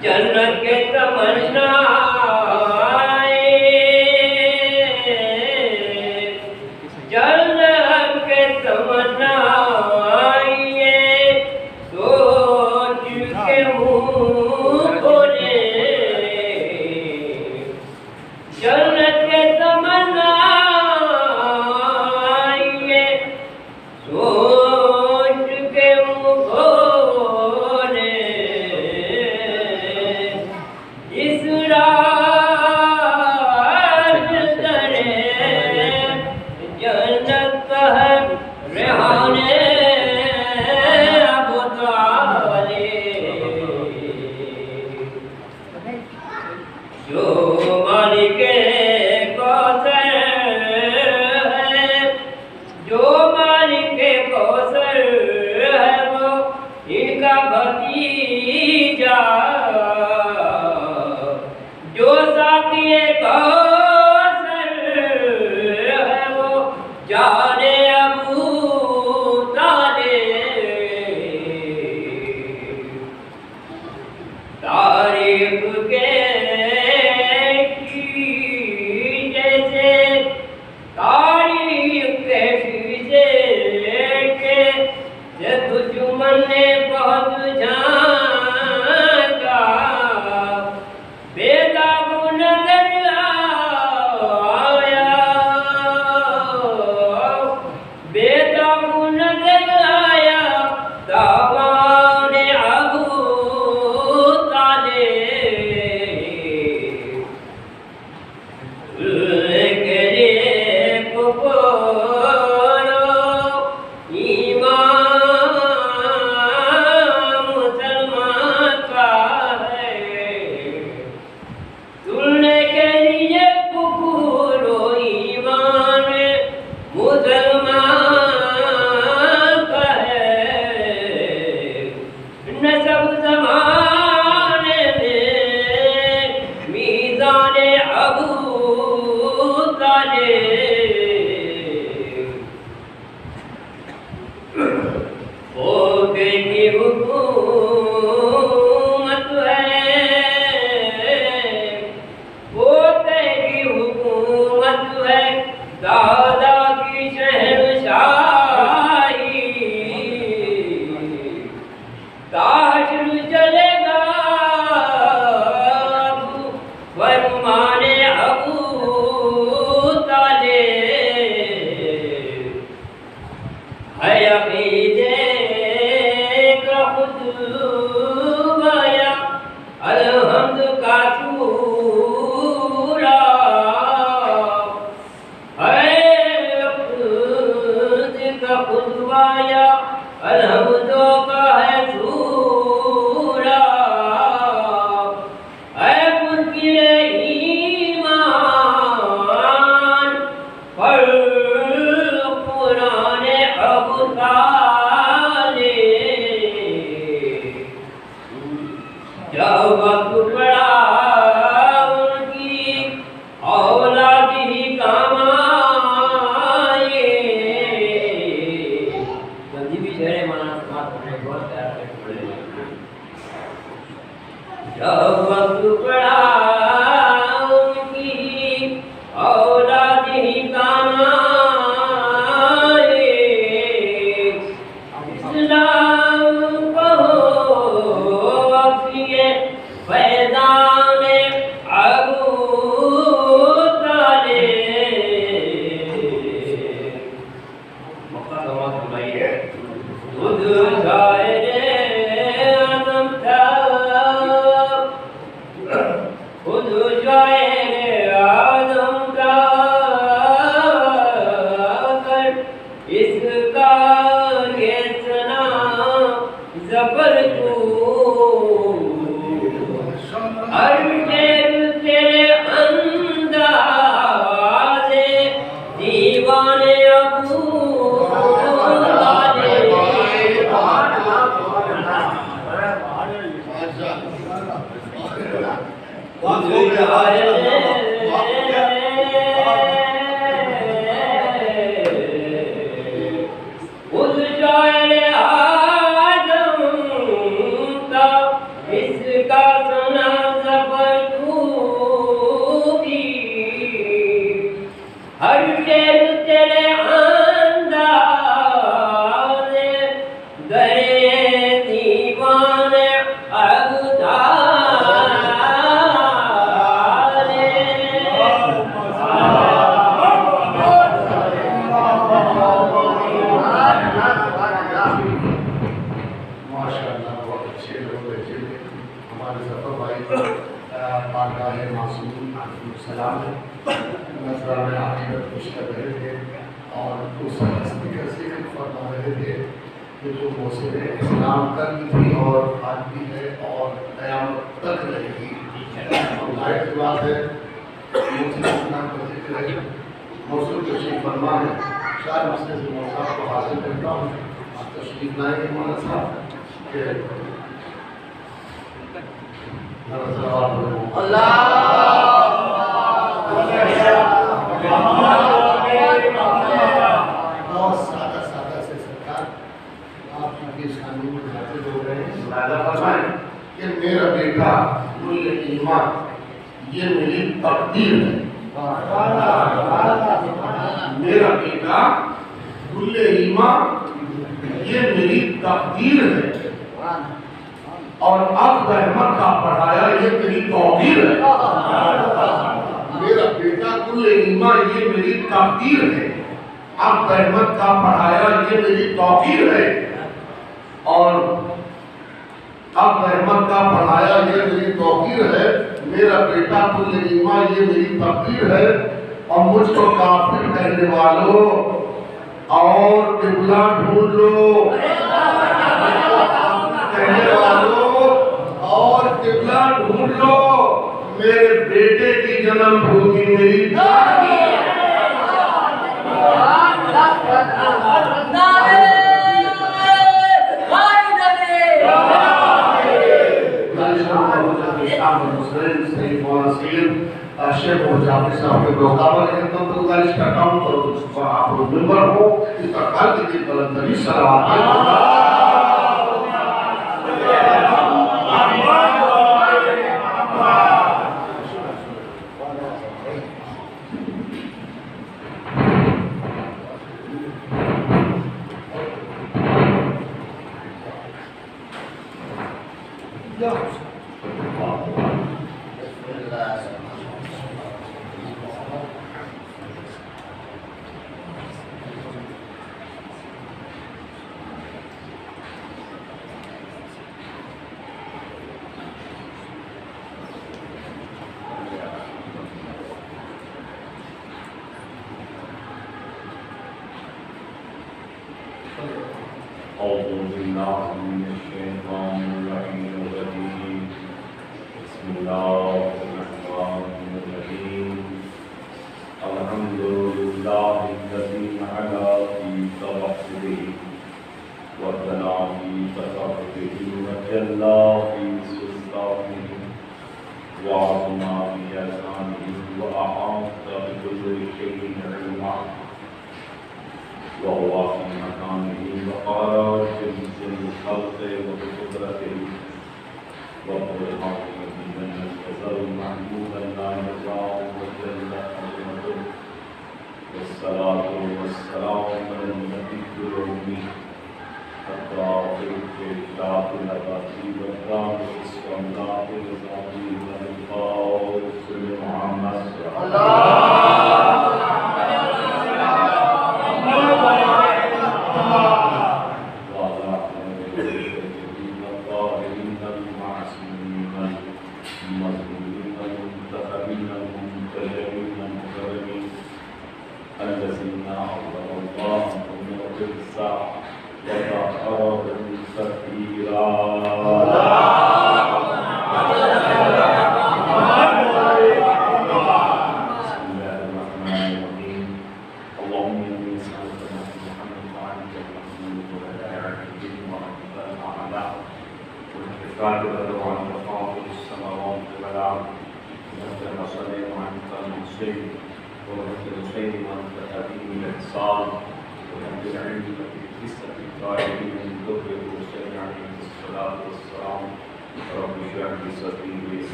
جنت کے تمنا جنت کے تمنا سوچ کے منہ کھولے جنت کے تمنا سوچ کے منہ کھولے اس رات درے جنت ہے ریحانے ابو طالب جو مالک کوثر ہے جو مالک کوثر ہے وہ ان کا بھتیجا جو ساقی کوثر ہے وہ جانے ابو طالب تعریف کے شیشے سے تعریف کے شیشے کے دشمن نے بہت جھانکا بے داغ نظر آیا بے داغ نظر آیا دامان ابو طالب کے لیے پکارو ایمان مسلمان کا ہے سننے کے لیے پکارو ایمان مسلمان کا ہے نسب زمانے میں میزان ابو طالب پوتے کی حکومت ہے پوتے کی حکومت ہے دادا کی شہنشاہی تاجر چلے گا فرمان ابو طالب ہے عقیدے کا خطبہ یا الحمد کا سورہ ہے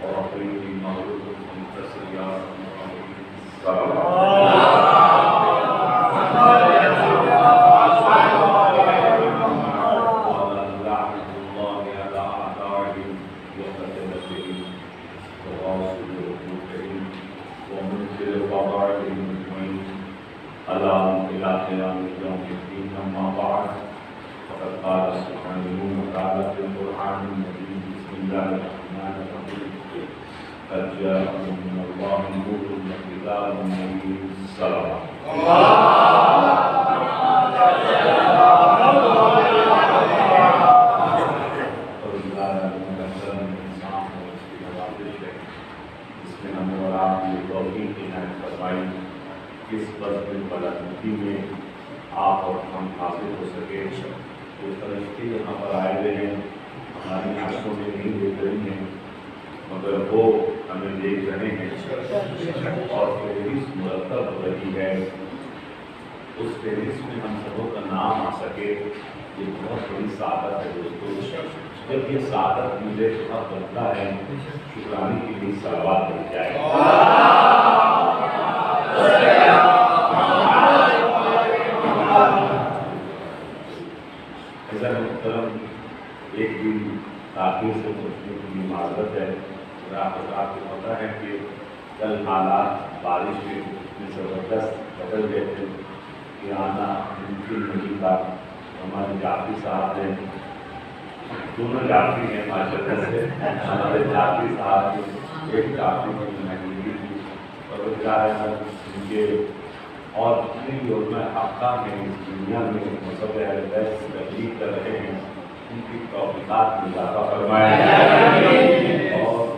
وأعطيني مغلوب منتصر يا رب قد جاءكم من الله نور وكتاب مبين السلام اس بزم بلندی میں آپ اور ہم حاضر ہو سکے جو فرشتے یہاں پر آئے ہوئے ہیں ہماری آنکھوں میں نہیں دیکھ رہی ہیں مگر وہ ہمیں دیکھ رہے ہیں اور فہرست مرتب ہو رہی ہے اس فہرست میں ہم سبوں کا نام آ سکے یہ بہت بڑی سعادت ہے دوستو جب یہ سعادت مجھے بہت بنتا ہے شکرانے کے لیے صلوات مل جائے محترم ایک دن تاخیر سے پہنچنے کی معذرت ہے آپ کو پتہ ہے کہ کل حالات بارش میں اتنے زبردست بدل گئے تھے کہ آنا ممکن نہیں تھا ہمارے جعفری صاحب نے دونوں جعفری ہیں ماشاءاللہ سے ہمارے جعفری صاحب نے ایک جعفری کی مہنگی تھی اور وہ کیا ہے ان کے اور جتنے بھی علماء حقہ میں اس دنیا میں مذہب اہل بیت سے تبلیغ کر رہے ہیں ان کی توفیقات میں اضافہ فرمائے اور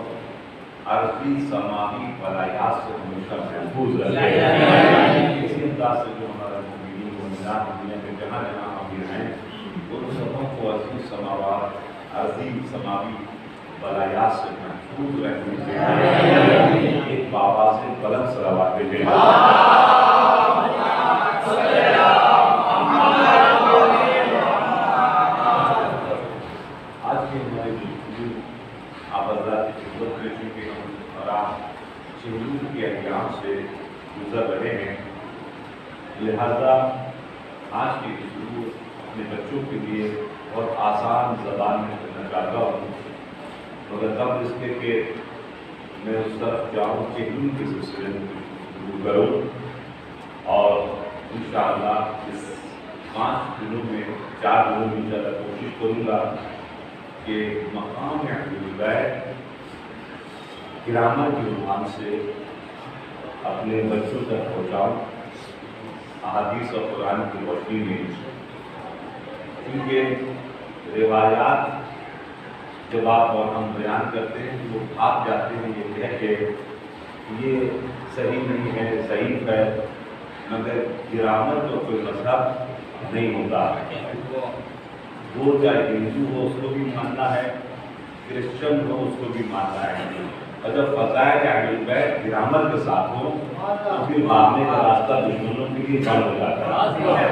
عرضی سماعی بلایات سے ہمیشہ محفوظ رکھے اسی انداز سے جو ہمارا مومنین و مومنات دنیا کے جہاں جہاں امیر ہیں ان سبوں کو عرضی سماوات عرضی سماعی بلایات سے محفوظ رکھنے کے ایک بابا سے بلند صلوات بھیجیں سے گزر رہے ہیں لہذا آج کی گفتگو اپنے بچوں کے لیے بہت آسان زبان میں کرنا چاہتا ہوں مگر قبل اس کے کہ میں اس طرف جاؤں کہ ان کے سلسلے میں گفتگو کروں اور انشاءاللہ اس 5 دنوں میں 4 دنوں میں زیادہ کوشش کروں گا کہ مقام اہل گرامر کی عنوان سے اپنے بچوں تک پہنچاؤں احادیث اور قرآن کی روشنی میں کیونکہ روایات جب آپ اور ہم بیان کرتے ہیں وہ آپ جاتے ہیں یہ کہہ کے یہ صحیح نہیں ہے ضعیف ہے مگر گرامر تو کوئی مذہب نہیں ہوتا وہ چاہے ہندو ہو اس کو بھی ماننا ہے کرسچن ہو اس کو بھی ماننا ہے اور جب فضائل اہل بیت گرامر کے ساتھ ہو تو پھر ماننے کا راستہ دشمنوں کے لیے بند ہو جاتا ہے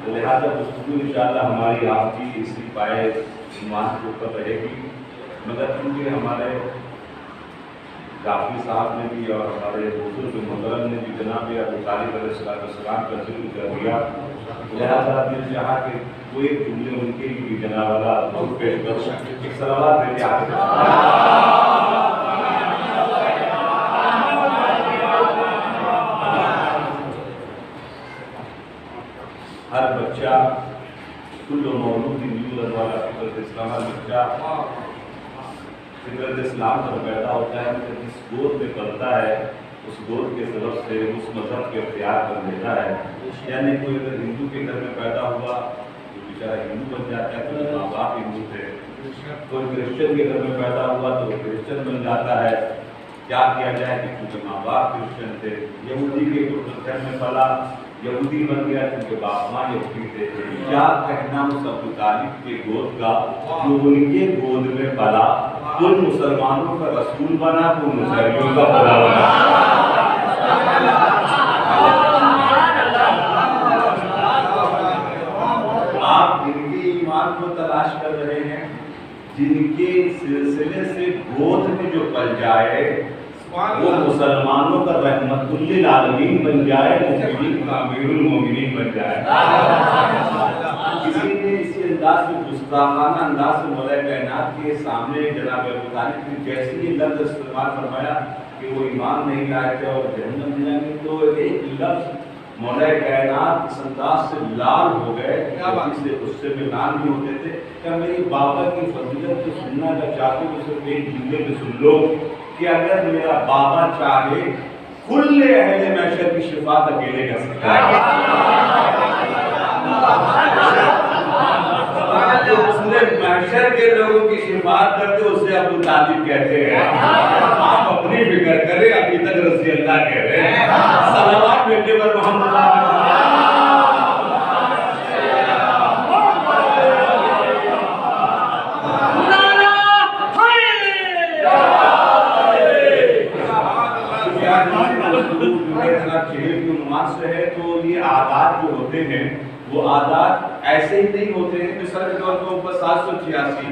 لہٰذا گفتگو انشاءاللہ ہماری آپ کی اسی پائے ایمان کے اوپر رہے گی مگر کیونکہ ہمارے جعفری صاحب نے بھی اور ہمارے بزرگ محترم نے بھی جناب ابو طالب علیہ السلام کا ذکر کر دیا لہٰذا دل چاہا کہ کوئی جملے ان کے بھی جناب والا بہت پیش کروں ایک صلوات دیتے ہر بچہ کل مولود یولد والا فطرت اسلام ہر بچہ فطرت اسلام پر پیدا ہوتا ہے جس گود میں پلتا ہے اس گود کے سبب سے اس مذہب کے اختیار کر لیتا ہے یعنی کوئی اگر ہندو کے گھر میں پیدا ہوا تو بیچارہ ہندو بن جاتا ہے تو ماں باپ ہندو تھے کوئی کرسچن کے گھر میں پیدا ہوا تو کرسچن بن جاتا ہے کیا کیا جائے کہ کیونکہ ماں باپ کرسچن تھے یہودی کے گھر میں پلا یہودی بن گیا کیونکہ باپ ماں یہودی تھے کیا کہنا اس ابو طالب کے گود کا جو ان کے گود میں پلا کل مسلمانوں کا رسول بنا کل مسلمانوں کا خدا بنا آپ دن کے ایمان کو تلاش کر رہے ہیں جن کے سلسلے سے گود میں جو پل جائے وہ مسلمانوں کا رحمت للعالمین بن جائے، مومنین کا امیر المومنین بن جائے۔ کسی نے اسی انداز میں گستاخانہ انداز سے مولا کائنات کے سامنے جناب ابو طالب نے جیسے یہ لفظ استعمال فرمایا کہ وہ ایمان نہیں لائے تھے اور جہنم میں جائیں گے، تو ایک لفظ مولا کائنات اس انداز سے لال ہو گئے، اس سے غصے میں لال نہیں ہوتے تھے کہ میری بابا کی فضیلت کو سننا اگر چاہتے تو صرف ایک جملے میں سن لو کہ اگر میرا بابا چاہے کل اہل محشر کی شفاعت اکیلے کر سکتا ہے۔ جو پورے محشر کے لوگوں کی شفاعت کرتے اسے ابو طالب کہتے ہیں۔ آپ اپنی فکر کریں، ابھی تک رضی اللہ کہہ رہے ہیں۔ صلوات بیٹے پر محمد سے ہے تو یہ عادات جو ہوتے ہیں وہ عادات ایسے ہی نہیں ہوتے ہیں۔ مثال کے طور پر اوپر 786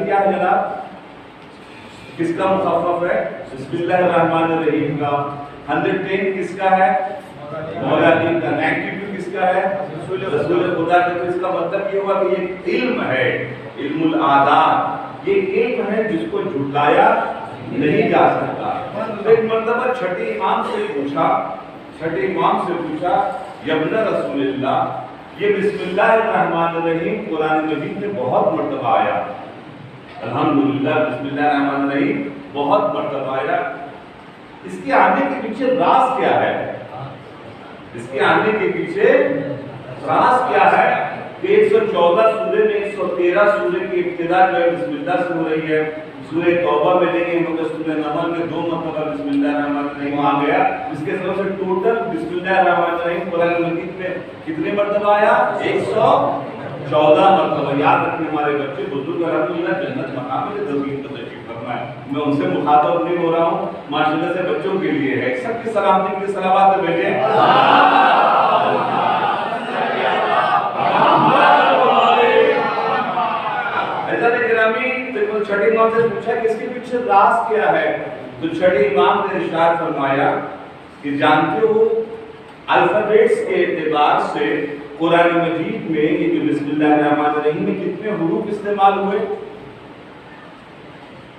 کیا ہے جناب؟ کس کا مخفف ہے؟ بسم اللہ الرحمن الرحیم کا۔ 110 کس کا ہے؟ مولا علی کا۔ 92 کس کا ہے؟ رسول خدا کا۔ تو اس کا مطلب یہ ہوا کہ یہ علم ہے، علم العادات، یہ علم ہے جس کو جھٹلایا نہیں جا سکتا۔ ایک مرتبہ چھٹے امام سے پوچھا یبن رسول اللہ، یہ بسم اللہ الرحمن الرحیم قرآن مجید میں بہت مرتبہ آیا، الحمدللہ بسم اللہ الرحمن الرحیم بہت مرتبہ آیا، اس کے آنے کے پیچھے راز کیا ہے؟ اس کے آنے کے پیچھے راز کیا ہے کہ 114 سورے میں 113 سورے کی ابتدا جو ہے بسم اللہ سے ہو رہی ہے۔ سورہ توبہ میں لیں گے مگر سورہ نمل میں 2 مرتبہ بسم اللہ الرحمن الرحیم آ گیا، اس کے سبب سے ٹوٹل بسم اللہ الرحمن الرحیم قرآن مجید میں کتنے مرتبہ آیا؟ 114 مرتبہ۔ یاد رکھیں ہمارے بچے بزرگ الحمدللہ جنت مقام ہے، تزکیہ کا تشریف فرما ہے، میں ان سے مخاطب نہیں ہو رہا ہوں، ماشاءاللہ سے بچوں کے لیے ہے۔ سب کی سلامتی کے لیے صلوات بھیجیں۔ چھٹے امام سے پوچھا کہ اس کے پیچھے راز کیا ہے، تو چھٹے امام نے ارشاد فرمایا کہ جانتے ہو الفابیٹس کے اعتبار سے قرآن مجید میں یہ جو بسم اللہ الرحمن الرحیم میں کتنے حروف استعمال ہوئے؟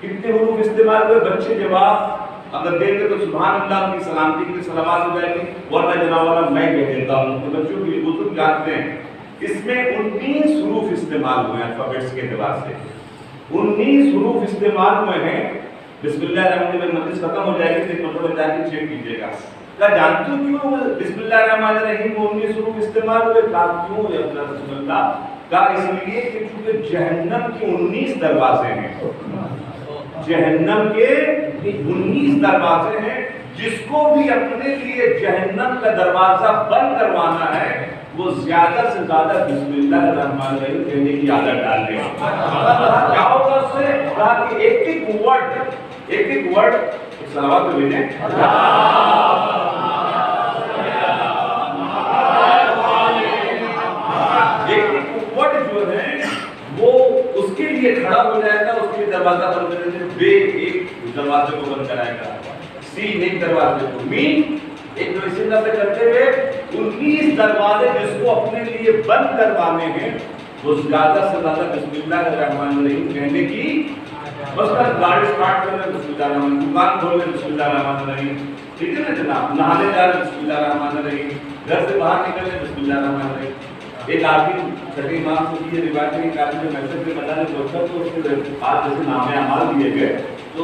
کتنے حروف استعمال ہوئے؟ بچے جواب اگر دیں گے تو سبحان اللہ کی سلامتی کے لیے صلوات ہو جائے گی، ورنہ جناب والا میں کہہ دیتا ہوں تو بچوں کے لیے بزرگ جانتے ہیں۔ اس میں 19 حروف استعمال ہوئے ہیں الفابیٹس کے اعتبار سے، 19 حروف استعمال ہوئے ہیں۔ بسم اللہ الرحمن الرحیم مجلس ختم ہو جائے گی تو مطلب جا کے چیک کیجیے گا۔ کیا جانتے ہو کیوں بسم اللہ الرحمن الرحیم 19 حروف استعمال ہوئے؟ کیوں یا رسول اللہ کا؟ اس لیے کہ چونکہ جہنم کے 19 دروازے ہیں، جہنم کے 19 دروازے ہیں، جس کو بھی اپنے لیے جہنم کا دروازہ بند کروانا ہے وہ زیادہ سے زیادہ بسم اللہ الرحمن الرحیم کہنے کی عادت ڈال دے۔ کیا ہوگا اس سے؟ کہا کہ ایک ایک ورڈ صلوات تو بھیجیں، ایک ورڈ جو ہے وہ اس کے لیے کھڑا ہو جائے گا، اس کے لیے دروازہ بند کرنے سے بے ایک دروازے کو بند کرائے گا، سین ایک دروازے کو، مین ایک جو اسی طرح سے کرتے ہوئے 19 دروازے جس کو اپنے لیے بند کروانے ہیں وہ زیادہ سے زیادہ بسم اللہ الرحمن الرحیم کہنے کی، بس گاڑی سٹارٹ کر رہے بسم اللہ الرحمن الرحیم، دکان کھول رہے بسم اللہ الرحمن الرحیم، ٹھیک ہے نا جناب، نہانے جا رہے بسم اللہ الرحمن الرحیم، گھر سے باہر نکل رہے بسم اللہ الرحمن الرحیم۔ ایک آدمی چھٹے امام سے یہ روایت ہے کہ آدمی جو محفل میں بندہ نے پہنچا تو اس کے ہاتھ جیسے نامے اعمال دیے گئے تو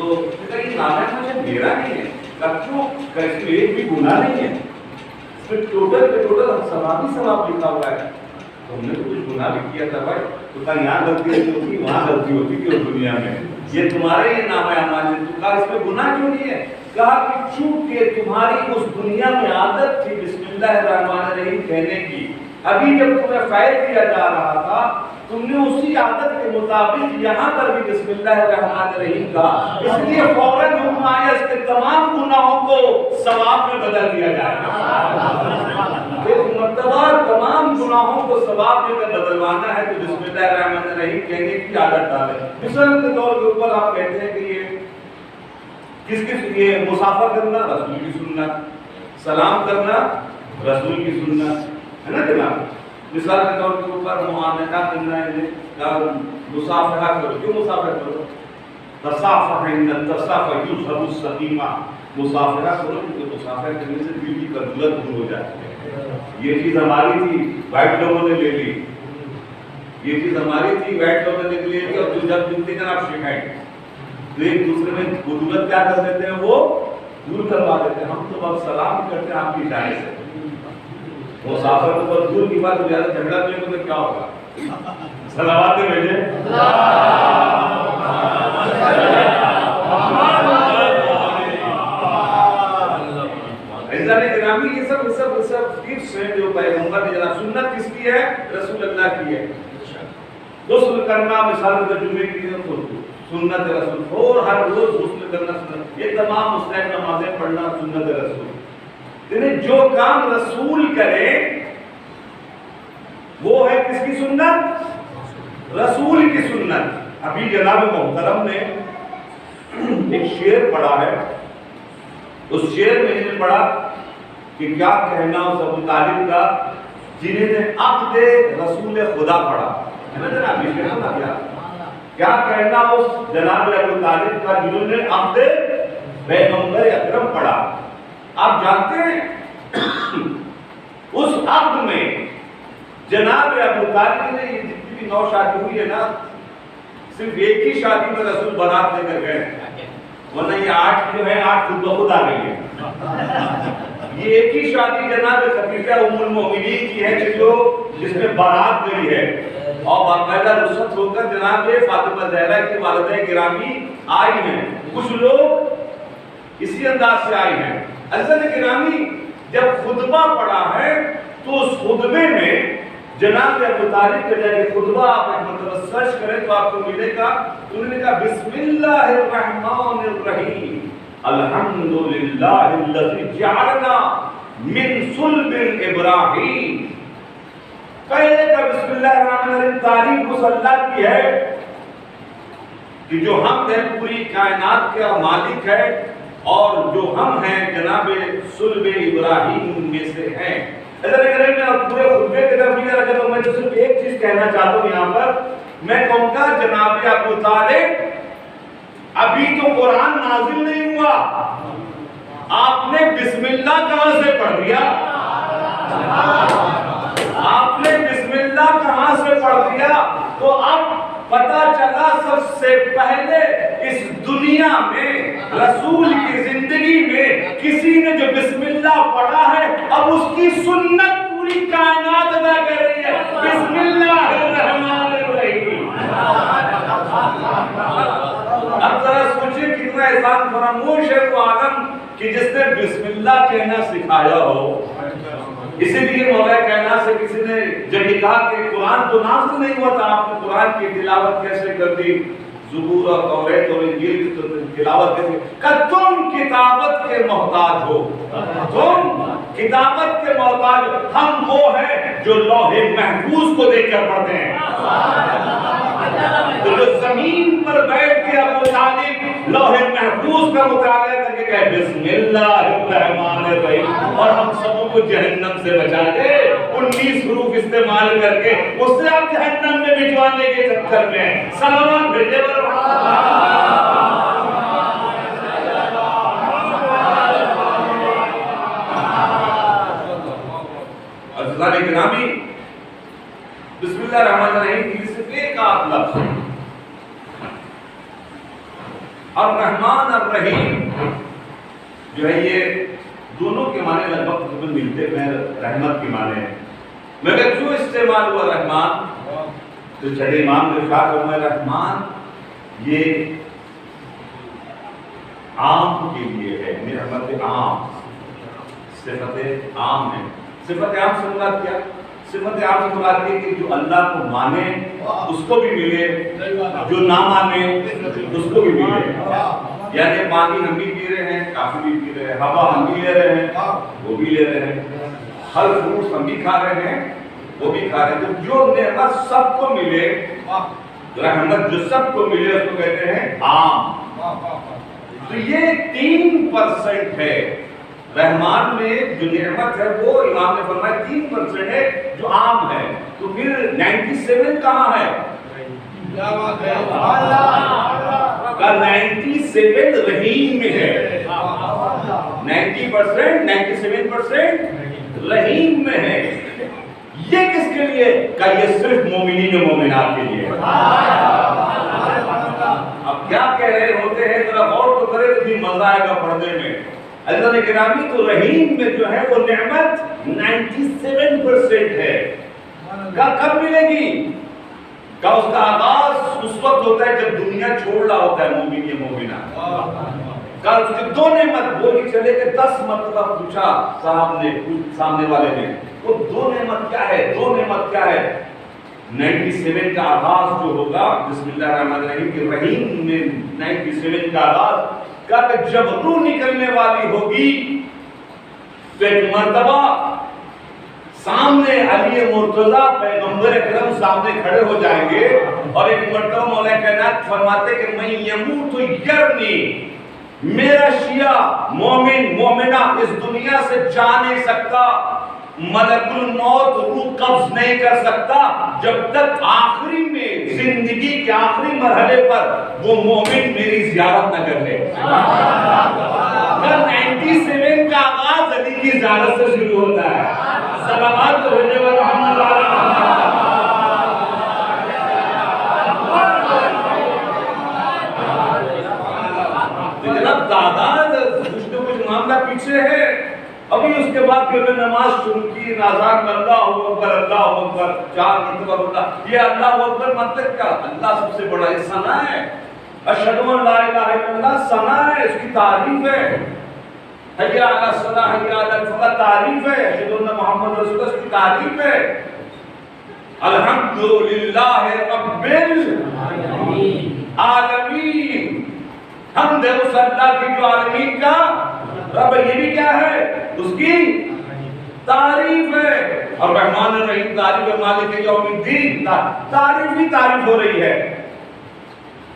یہ نامہ مجھے میرا نہیں ہے، کیوں کہ اس میں ایک بھی گناہ نہیں ہے، اس میں ٹوٹل کے ٹوٹل ثواب ہی ثواب لکھا ہوا ہے، تو ہم نے تو کچھ گناہ بھی کیا تھا بھائی، تو کہا یہاں غلطی ہوتی وہاں غلطی ہوتی کہ دنیا میں یہ تمہارے یہ نام اعمال ہے، تو کہا اس میں گناہ کیوں نہیں ہے؟ کہا کہ چونکہ تمہاری اس دنیا میں عادت تھی بسم اللہ الرحمن الرحیم کہنے کی، ابھی جب تمہیں فیض دیا جا رہا تھا تم نے اسی عادت کے مطابق یہاں پر بھی بسم اللہ الرحمن الرحیم کہا، اس لیے فوراً حکم آیا اس کے تمام گناہوں کو ثواب میں بدل دیا جائے گا۔ ایک مرتبہ تمام گناہوں کو ثواب میں بدلوانا ہے تو بسم اللہ الرحمن الرحیم کہنے کی عادت ڈالیں۔ مثال کے طور کے اوپر آپ کہتے ہیں کہ یہ یہ مسافر کرنا رسول کی سنت، سلام کرنا رسول کی سنت ہے نا جناب۔ مثال کے طور کے اوپر معانقہ کرنا ہے، مسافرہ کرو، کیوں مسافرہ کرو؟ تصافح ان التصافح یذهب السقیمہ، مسافرہ کرو کیونکہ مسافرہ کرنے سے دل کی کدورت دور ہو جاتی ہے۔ یہ چیز ہماری تھی، وائٹ لوگوں نے لے لی، یہ چیز ہماری تھی، وائٹ لوگوں نے لے لی، اور جب ملتے ہیں آپ شکایت تو ایک دوسرے میں غربت کیا کر دیتے ہیں، وہ دور کروا دیتے ہیں۔ ہم تو اب سلام کرتے ہیں آپ کی جانب سے، مسافر کو بس دور کی بات ہو زیادہ جھگڑا نہیں ہوگا تو کیا ہوگا؟ صلوات بھیجے گرامی۔ یہ سب گفٹس ہیں جو پیغمبر نے جناب۔ سنت کس کی ہے؟ رسول اللہ کی ہے۔ غسل کرنا مثال کے ترجمے کے لیے سنت رسول، اور ہر روز غسل کرنا سنت، یہ تمام مستحب نمازیں پڑھنا سنت رسول۔ یعنی جو کام رسول کرے وہ ہے کس کی سنت؟ رسول کی سنت۔ ابھی جناب محترم نے ایک شعر پڑھا ہے، اس شعر میں نے پڑھا کہ کیا کہنا اس ابو طالب کا جنہیں نے عقد رسول خدا پڑھا ہے نا جناب، یہ شعر سنا گیا، کیا کہنا اس جناب ابو طالب کا جنہوں نے عقد پیغمبر اکرم پڑھا۔ آپ جانتے ہیں اس عقد میں جناب ابو طالب نے یہ جتنی بھی 9 شادی ہوئی ہے نا، صرف ایک ہی شادی میں رسول بارات لے کر گئے، ورنہ یہ 8 جو ہے 8 خود بخود آ گئی ہے۔ یہ ایک ہی شادی جناب خدیجہ ام المؤمنین کی ہے جو جس میں بارات گئی ہے، اور باقاعدہ رخصت ہو کر جناب فاطمہ زہرا کی والدہ گرامی آئی ہیں۔ کچھ لوگ اسی انداز سے آئی ہیں۔ عزیزان گرامی، جب خطبہ پڑھا ہے تو اس خطبے میں جناب ابو طالب کے جائے خطبہ آپ ایک مرتبہ سرچ کریں تو آپ کو ملے گا، انہوں نے کہا بسم اللہ الرحمن الرحیم الحمدللہ الذی جعلنا من صلب ابراہیم۔ پہلے کا بسم اللہ الرحمن الرحیم تعریف اس اللہ کی ہے کہ جو ہم ہے پوری کائنات کا مالک ہے، اور جو ہم ہیں جناب صلب ابراہیم میں سے ہیں۔ اگر میں پورے خطبے کے طرف نہیں رکھا تو میں تو صرف ایک چیز کہنا چاہتا ہوں یہاں پر، میں کہوں گا جناب ابو طالب ابھی تو قرآن نازل نہیں ہوا، آپ نے بسم اللہ کہاں سے پڑھ دیا؟ آپ نے بسم اللہ کہاں سے پڑھ دیا؟ تو اب پتا چلا سب سے پہلے اس دنیا میں رسول کی زندگی میں کسی نے جو بسم اللہ پڑھا ہے اب اس کی سنت پوری کائنات ادا کر رہی ہے۔ بسم اللہ الرحمن الرحیم۔ اب ذرا سوچیں کتنا احسان فراموش ہے وہ عالم کہ جس نے بسم اللہ کہنا سکھایا ہو۔ اسی لیے مولا کائنات سے کسی نے جب یہ کہا کہ قرآن تو نازل نہیں ہوا تھا، آپ نے قرآن کی تلاوت کیسے کر دی؟ زبور اور توریت اور انجیل کی تلاوت کیسے؟ کہ تم کتابت کے محتاج ہو، تم کتابت کے محتاج ہو، ہم وہ ہیں جو لوح محفوظ کو دیکھ کر پڑھتے ہیں۔ تو جو زمین پر بیٹھ کے ابو طالب لوح محفوظ کا مطالعہ کر کے کہے بسم اللہ الرحمن الرحیم، اور ہم سبوں کو جہنم سے بچا دے، 19 حروف استعمال کر کے اس سے آپ جہنم میں بھجوانے کے چکر میں صلوات بھیجے عزیزان گرامی، بسم اللہ الرحمن الرحیم کی صرف ایک آدھ لفظ الرحمن الرحیم جو ہے یہ دونوں کے معنی لگ بھگ تقریباً ملتے ہیں، رحمت کے معنی ہیں، مگر جو استعمال ہوا رحمان تو چھٹے امام نے کہا کہ رحمان یہ عام کے لیے ہے، رحمت عام، صفت عام ہے۔ صفت عام سے مراد کیا؟ صفت عام سے مراد یہ کہ جو اللہ کو مانے اس کو بھی ملے، جو نہ مانے اس کو بھی ملے۔ یعنی پانی ہم بھی پی رہے ہیں، کافی بھی پی رہے ہیں، ہوا ہم بھی لے رہے ہیں، وہ بھی لے رہے ہیں، پھل فروٹس ہم بھی کھا رہے ہیں، وہ بھی کھا رہے ہیں۔ تو جو نعمت سب کو ملے، رحمت جو سب کو ملے، اس کو کہتے ہیں عام۔ تو یہ 3% ہے رحمان میں جو نعمت ہے، وہ امام نے فرمایا 3% ہے جو عام ہے۔ تو پھر 97 کہاں ہے؟ کا 97 رحیم میں ہے، 97% رحیم میں ہے۔ یہ کس کے لیے؟ کہ یہ صرف مومنین و مومنات کے لیے۔ اب کیا کہہ رہے ہوتے ہیں، ذرا غور تو کرے تو بھی مزہ آئے گا پڑھنے میں۔ اللہ نے گرامی تو رحیم میں جو ہے وہ نعمت 97% ہے۔ کب ملے گی؟ کہ اس کا آغاز اس وقت ہوتا ہے جب دنیا چھوڑ رہا ہوتا ہے مومن یا مومنہ۔ کل اس کے 2 نعمت بول کے چلے کہ 10 مرتبہ پوچھا صاحب نے، سامنے والے نے، وہ 2 نعمت کیا ہے؟ 2 نعمت کیا ہے؟ 97 کا آغاز جو ہوگا، بسم اللہ الرحمن الرحیم کے رحیم میں 97 کا آغاز کا، کہ جب روح نکلنے والی ہوگی تو ایک مرتبہ سامنے علی مرتضی پیغمبر اکرم سامنے کھڑے ہو جائیں گے، اور ایک مرتبہ مولا کائنات فرماتے کہ میں یموت یرنی، میرا شیعہ مومن مومنہ اس دنیا سے جا نہیں سکتا، ملک الموت روح قبض نہیں کر سکتا جب تک آخری میں زندگی کے آخری مرحلے پر وہ مومن میری زیارت نہ کر لے۔ 97 کا آغاز علی کی زیارت سے شروع ہوتا ہے۔ سلامات تو ہونے والا محمد جناب تعداد کچھ نہ کچھ معاملہ پیچھے ہے۔ ابھی اس کے بعد پھر نماز شروع کی، ناظران میں اللہ اکبر اللہ اکبر 4 مرتبہ ہوتا۔ یہ اللہ اکبر مطلب کیا؟ اللہ سب سے بڑا ثنا ہے، اشہد ان لا الہ الا اللہ ثنا ہے، اس کی تعریف ہے، حی علی الصلاۃ حی علی الفلاح تعریف ہے، اشہد ان محمد رسول اللہ اس کی تعریف ہے، الحمدللہ رب العالمین، حمد ہے اس اللہ کی جو عالمین کا رب ہے۔ یہ بھی کیا ہے؟ اس کی تعریف ہے۔ اور رحمان الرحیم تعریف ہے، مالک یوم الدین تعریف ہی تعریف ہو رہی ہے۔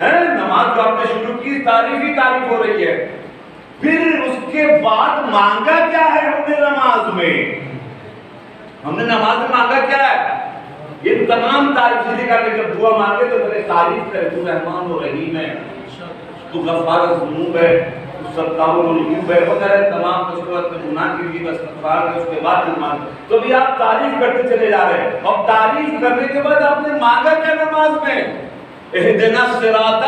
نماز جو آپ نے شروع کی تعریف ہی تعریف ہو رہی ہے۔ پھر اس کے بعد مانگا کیا ہے ہم نے نماز میں؟ ہم نے نماز میں مانگا کیا ہے؟ یہ تمام تعریف سے دکھا کہ جب دعا مانگے تو پہلے تعریف کرے، تو رحمان و رحیم ہے، تو غفار الذنوب ہے، تو ستار العیوب ہے، وغیرہ تمام۔ اس کے بعد میں گناہ کی بھی استغفار ہے، اس کے بعد مانگے تو بھی آپ تعریف کرتے چلے جا رہے ہیں۔ اور تعریف کرنے کے بعد آپ نے مانگا کیا نماز میں؟ اہدنا الصراط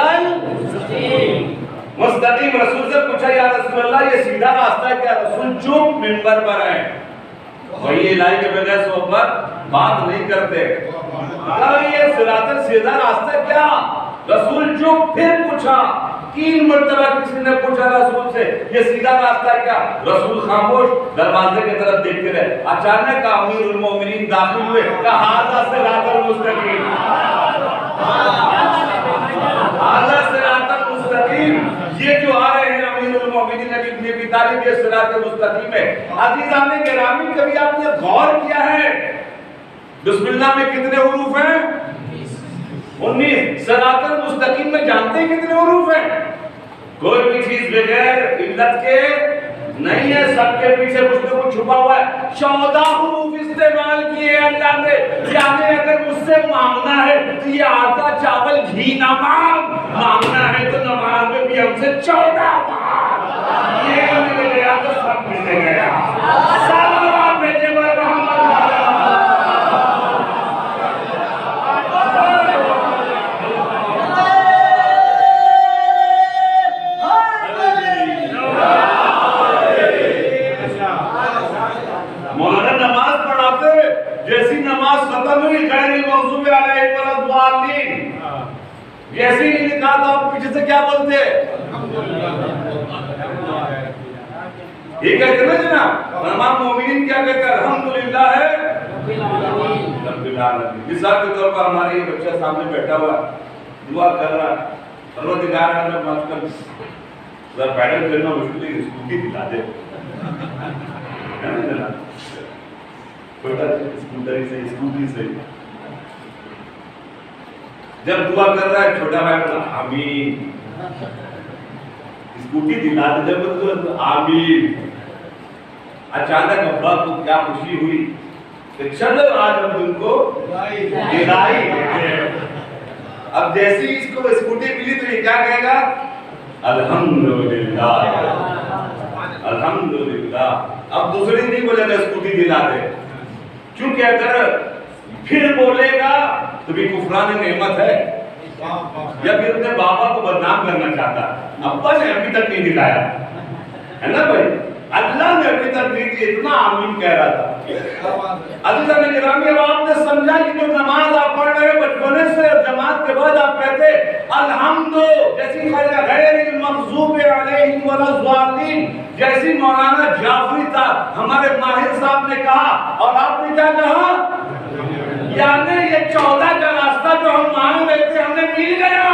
مستقیم۔ رسول سے پوچھا یا رسول اللہ یہ سیدھا راستہ ہے کیا؟ رسول چپ منبر پر ہے، وہی الہی کے بغیر سو پر بات نہیں کرتے۔ یہ صراط سیدھا راستہ کیا؟ رسول چپ۔ پھر پوچھا 3 مرتبہ کسی نے پوچھا رسول سے یہ سیدھا راستہ کیا؟ رسول خاموش دروازے کی طرف دیکھتے رہے۔ اچانک امیر المومنین داخل ہوئے، کہا ھذا صراط المستقیم، ھذا صراط المستقیم، یہ جو آ رہے ہیں امیر المومنین علی بن ابی طالب، یہ صراط مستقیم ہے۔ عزیزان گرامی، کبھی آپ نے غور کیا ہے بسم اللہ میں کتنے حروف ہیں؟ 19۔ صراط المستقیم میں جانتے ہیں کتنے حروف ہیں؟ کوئی بھی چیز بغیر علت کے نہیں ہے، سب کے پیچھے کچھ نہ کچھ چھپا ہوا ہے۔ 14 حروف استعمال کیے اللہ نے، یعنی اگر مجھ سے مانگنا ہے تو یہ آٹا چاول گھی نہ مانگنا ہے تو نماز میں بھی ہم سے 14 بار یہ مل گیا تو سب مل گیا۔ سلام بھیجے گا محمد۔ مولانا نماز پڑھاتے جیسی نماز ختم ہوئی غیر المغضوب علیہم ولا الضالین، جیسی نہیں لکھا تو آپ پیچھے سے کیا بولتے؟ یہ کہتے نا جناب، تمام مومنین کیا کہتے ہیں؟ الحمدللہ ہے رب العالمین۔ مثال کے طور پر ہمارے یہ بچہ سامنے بیٹھا ہوا دعا کر رہا ہے، پروردگار نے معاف کر ذرا پیڈل کرنا مشکل ہے، اسکوٹی دلا دے، چھوٹا اسکوٹر ہی صحیح، اسکوٹی صحیح. جب دعا کر رہا ہے چھوٹا بھائی بولا آمین، اسکوٹی دلا دے، جب آمین. اچانک ابا کو کیا خوشی ہوئی کہ چلو آج ہم تم کو دلائی. اب جیسی اس کو اسکوٹی ملی تو یہ کیا کہے گا؟ الحمدللہ الحمدللہ. اب دوسری نہیں بولے گا اسکوٹی دلا دے، کیونکہ اگر پھر بولے گا تو بھی کفران نعمت ہے، یا پھر اپنے بابا کو بدنام کرنا چاہتا ہے. ابا نے ابھی تک نہیں دلایا ہے نا بھائی، اللہ نے ابھی تک نہیں دی، اتنا آمین کہہ رہا تھا. عزیزان گرامی، اب آپ نے سمجھا کہ جو نماز آپ پڑھ رہے بچپنے سے جماعت کے بعد آپ کہتے الحمد، جیسی غیر المغضوب علیہم ولا الضالین، جیسی مولانا جعفری تھا ہمارے ماہر صاحب نے کہا، اور آپ نے کیا کہا؟ یعنی یہ 14 کا راستہ جو ہم مانگ رہے تھے ہمیں مل گیا.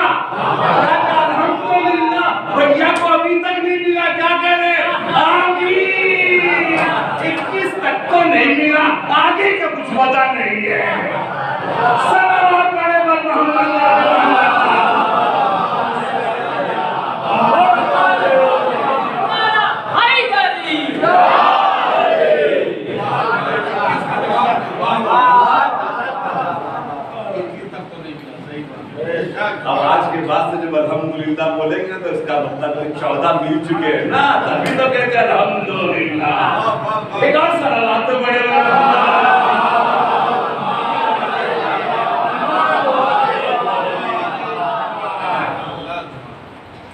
الحمدللہ. بھیا کو ابھی تک نہیں ملا، کیا کہہ رہے؟ آمین. 21 تک تو نہیں ملا، آگے کا کچھ پتا نہیں ہے. صلوات پڑھے بر محمد. اب آج کے بعد سے جب الحمدللہ بولیں گے تو اس کا مطلب 14 مل چکے ہیں نا، تبھی تو کہتے ہیں الحمدللہ. ایک اور صلوات تو پڑھے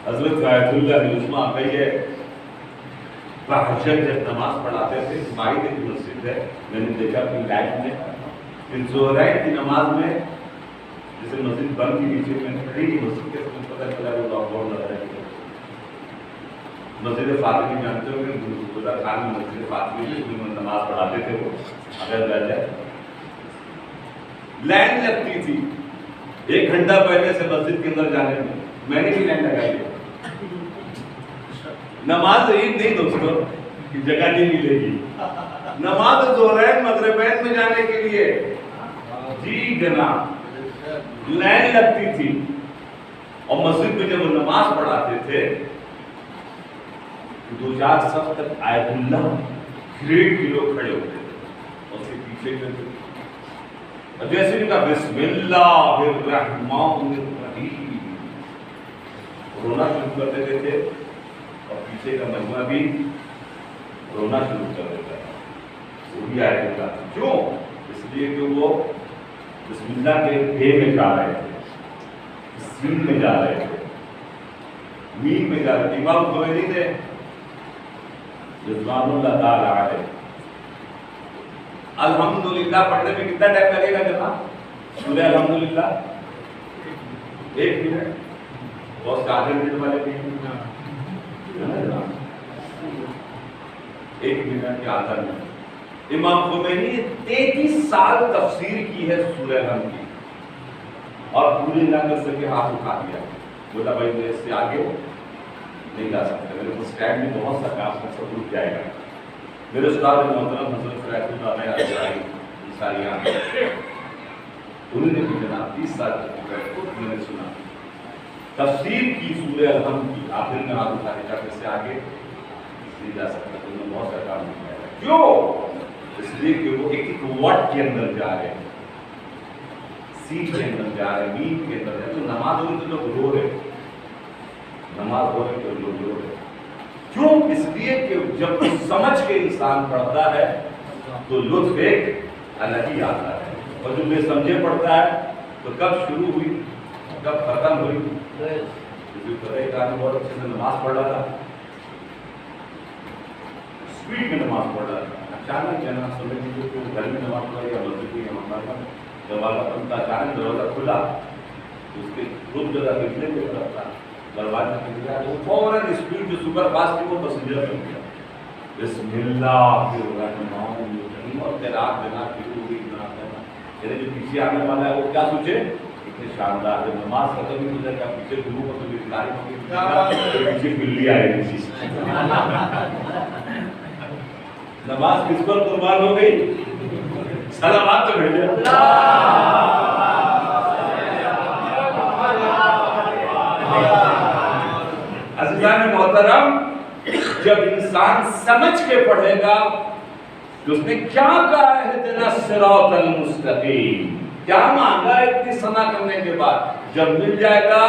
حضرت آیت اللہ عظمیٰ کہیے تہجد جب نماز پڑھاتے تھے، ماہد کی مسجد ہے، میں نے دیکھا اپنی لائف میں کہ ظہرین کی نماز میں جیسے مسجد بند کی نیچے میں کھڑی کی مسجد کے ساتھ پتہ چلا وہ لاک ڈاؤن لگا رہا ہے. مسجد فاطمی جانتے ہو کہ گلزار خان میں مسجد فاطمی میں نماز پڑھاتے تھے، وہ اگر رہ جائے لائن لگتی تھی 1 گھنٹہ پہلے سے مسجد کے اندر جانے میں نے بھی لائن لگائی ہے. نماز عید نہیں دوستو کہ جگہ نہیں ملے گی، نماز ظہرین مغربین میں جانے کے لیے جی جناب لائن لگتی تھی. اور مسجد میں جب وہ نماز پڑھاتے تھے 2-4 صف تک آیت اللہ 1.5 کلو کھڑے ہوتے تھے اور اس کے پیچھے اور جیسے بھی کہا بسم اللہ الرحمن الرحیم رونا شروع کر دیتے تھے، اور پیچھے کا مجمع بھی رونا شروع کر دیتا ہے. وہ بھی آیت اللہ کیوں؟ اس لیے کہ وہ بسم اللہ کے بے میں جا رہے تھے، سین میں جا رہے تھے، مین میں جا رہے تھے. امام خمینی تھے رضوان اللہ تعالیٰ علیہ، الحمدللہ پڑھنے میں کتنا ٹائم لگے گا جناب؟ سورہ الحمدللہ 1 منٹ، بہت آدھے منٹ والے بھی 1 منٹ کے آدھا منٹ. امام خمینی نے 33 سال تفسیر کی ہے سورہ الحمد کی، اور پورے نہ کر سکے ہاتھ اٹھا دیا، بولا بھائی میں اس سے آگے نہیں جا سکتا، میرے کو اسٹینڈ میں بہت سا کام ہے، سب رک جائے گا. میرے استاد محترم حضرت رحمۃ اللہ علیہ انصاریان انہوں نے بھی جناب 30 سال تک میں نے سنا تفسیر کی سورہ الحمد کی، آخر میں ہاتھ اٹھا دیا کہ اس سے آگے نہیں جا سکتا، تو انہوں نے بہت سا کام کیا ہے. کیوں؟ اس لیے کہ وہ ایک وٹ کے اندر جا رہے ہیں، سی کے اندر جا رہے ہیں، مین کے اندر. تو نماز ہو رہی تو لوگ رو رہے، نماز ہو رہی تو لوگ رو رہے. کیوں؟ اس لیے کہ جب سمجھ کے انسان پڑھتا ہے تو لطف ایک الگ ہی آتا ہے، اور جو بے سمجھے پڑھتا ہے تو کب شروع ہوئی کب ختم ہوئی. ایک آدمی بہت اچھے سے نماز پڑھ رہا تھا، اسپیڈ میں نماز پڑھ رہا تھا، اچانک جناب سمجھ لیجیے کہ گھر میں نماز پڑھ یا مسجد کی دروازہ اچانک دروازہ کھلا تو اس کے خود جگہ نکلے کے طرف تھا، دروازہ نکل گیا تو فوراً اسپیڈ جو سپر فاسٹ تھی وہ پسنجر بن گیا. بسم اللہ الرحمن الرحیم، اور تیراک دینا شروع ہوئی. یعنی جو پیچھے آنے والا ہے وہ کیا سوچے اتنے شاندار ہے. نماز ختم ہی ہو جائے گا, پیچھے گرو کو تو گرفتاری ہوگی, پیچھے بلی آئے گی. نماز کس پر قربان ہو گئی؟ سلامات تو بھیجے. عزیزان محترم, جب انسان سمجھ کے پڑھے گا کہ اس نے کیا کہا ہے اهدنا الصراط المستقیم, کیا مانگا ہے اتنی ثنا کرنے کے بعد, جب مل جائے گا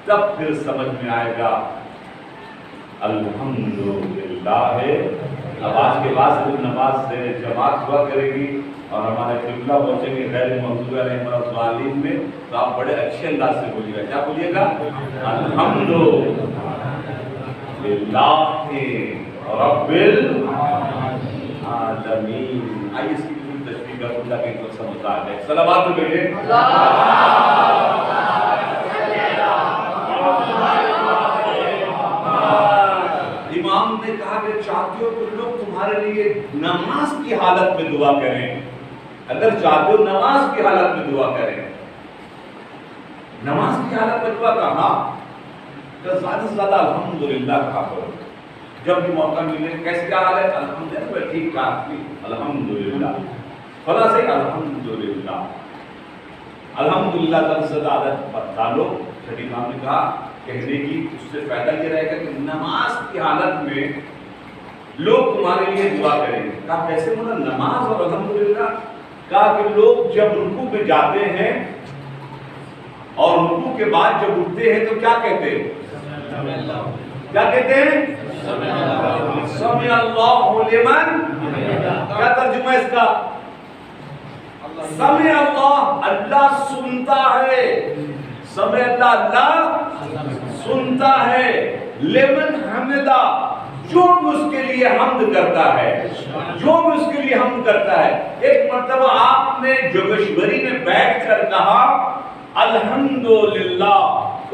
تب پھر سمجھ میں آئے گا الحمدللہ ہے. اب آج کے بعد صرف نماز سے جماعت ہوا کرے گی اور ہمارے قبلہ پہنچیں گے غیر مغضوب علیہم ولا الضالین میں, تو آپ بڑے اچھے انداز سے بولیے گا. کیا بولیے گا؟ الحمدللہ رب العالمین. آئیے اس کی پوری تشریح کا اللہ کے طرف سمجھتا ہے. صلوات تو بھیجیں. امام نے کہا کہ چاہتے ہو تو لوگ تمہارے لیے نماز کی حالت میں دعا کریں. اگر چاہتے ہو نماز کی حالت میں دعا کریں. نماز کی حالت میں دعا کہاں؟ کہ زیادہ سے زیادہ الحمدللہ کہا کرو. جب بھی موقع ملے کیسے کیا حال ہے؟ الحمدللہ. ٹھیک ٹھاک الحمدللہ. فلاں سے الحمدللہ. الحمدللہ لفظ عادت پر ڈالو. چھٹی امام نے کہا کہنے کی اس سے فائدہ یہ رہے گا کہ نماز کی حالت میں لوگ تمہارے لیے دعا کریں گے. کہا کیسے؟ مطلب نماز اور الحمدللہ. کہا کہ لوگ جب رکوع پہ جاتے ہیں اور رکوع کے بعد جب اٹھتے ہیں تو کیا کہتے ہیں؟ کیا کہتے ہیں؟ سمع اللہ لمن. کیا ترجمہ ہے اس کا؟ سمع اللہ, اللہ سنتا ہے. سمع اللہ, اللہ سنتا ہے. لمن حمدہ, جو بھی اس کے لیے حمد کرتا ہے, جو بھی اس کے لیے حمد کرتا ہے. ایک مرتبہ آپ نے جوگیشوری میں بیٹھ کر کہا الحمدللہ.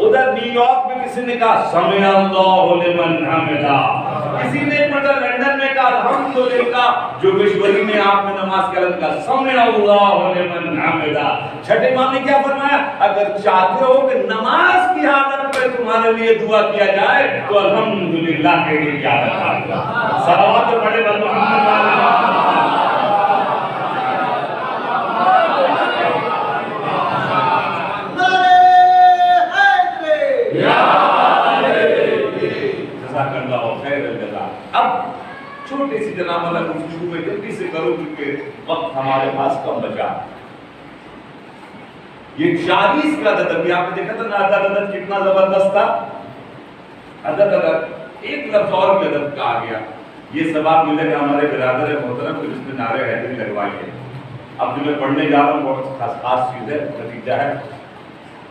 ادھر نیو یارک میں کسی نے کہا سمع اللہ لمن حمدہ. کسی نے ایک مرتبہ لندن میں کہا الحمدللہ. جوگیشوری میں آپ نے نماز کے اعلان کہا سمع اللہ لمن حمدہ. چھٹے امام نے کیا فرمایا؟ اگر چاہتے ہو کہ نماز کی حالت میں تمہارے لیے دعا کیا جائے تو الحمدللہ کے لیے کیا کرنا. صلوات پڑھے بر محمد. اب چھوٹی سی جناب والا گفتگو میں جلدی سے کرو کیونکہ وقت ہمارے پاس کم بچا. یہ 40 کا عدد, ابھی آپ نے دیکھا تھا نا عدد کتنا زبردست تھا. عدد ایک لفظ اور بھی عدد کا آ گیا. یہ سباب ملے گا ہمارے برادر محترم کو جس نے نعرے حیدری لگوائی ہے. اب جو میں پڑھنے جا رہا ہوں بہت خاص چیز ہے, نتیجہ ہے.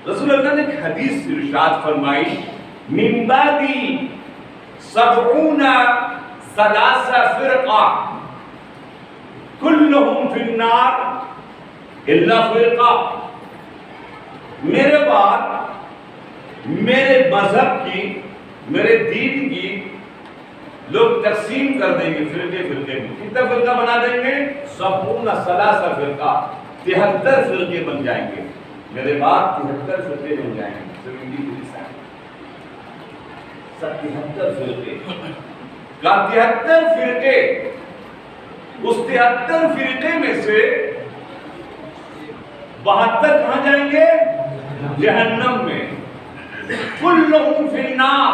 رسول اللہ نے ایک حدیث ارشاد فرمائی من بعدی 70 ثلاثہ فرقہ کلہم فی النار الا فرقہ. میرے بعد میرے مذہب کی, میرے دین کی لوگ تقسیم کر دیں گے فرقے فرقے میں. کتنا فرقہ بنا دیں گے؟ 70 ثلاثہ فرقہ, 73 فرقے بن جائیں گے. میرے بعد 73 فرقے بن جائیں گے. 73 فرقے کا 73 فرقے. اس 73 فرقے میں سے 72 کہاں جائیں گے؟ جہنم میں. کلہم فی النار.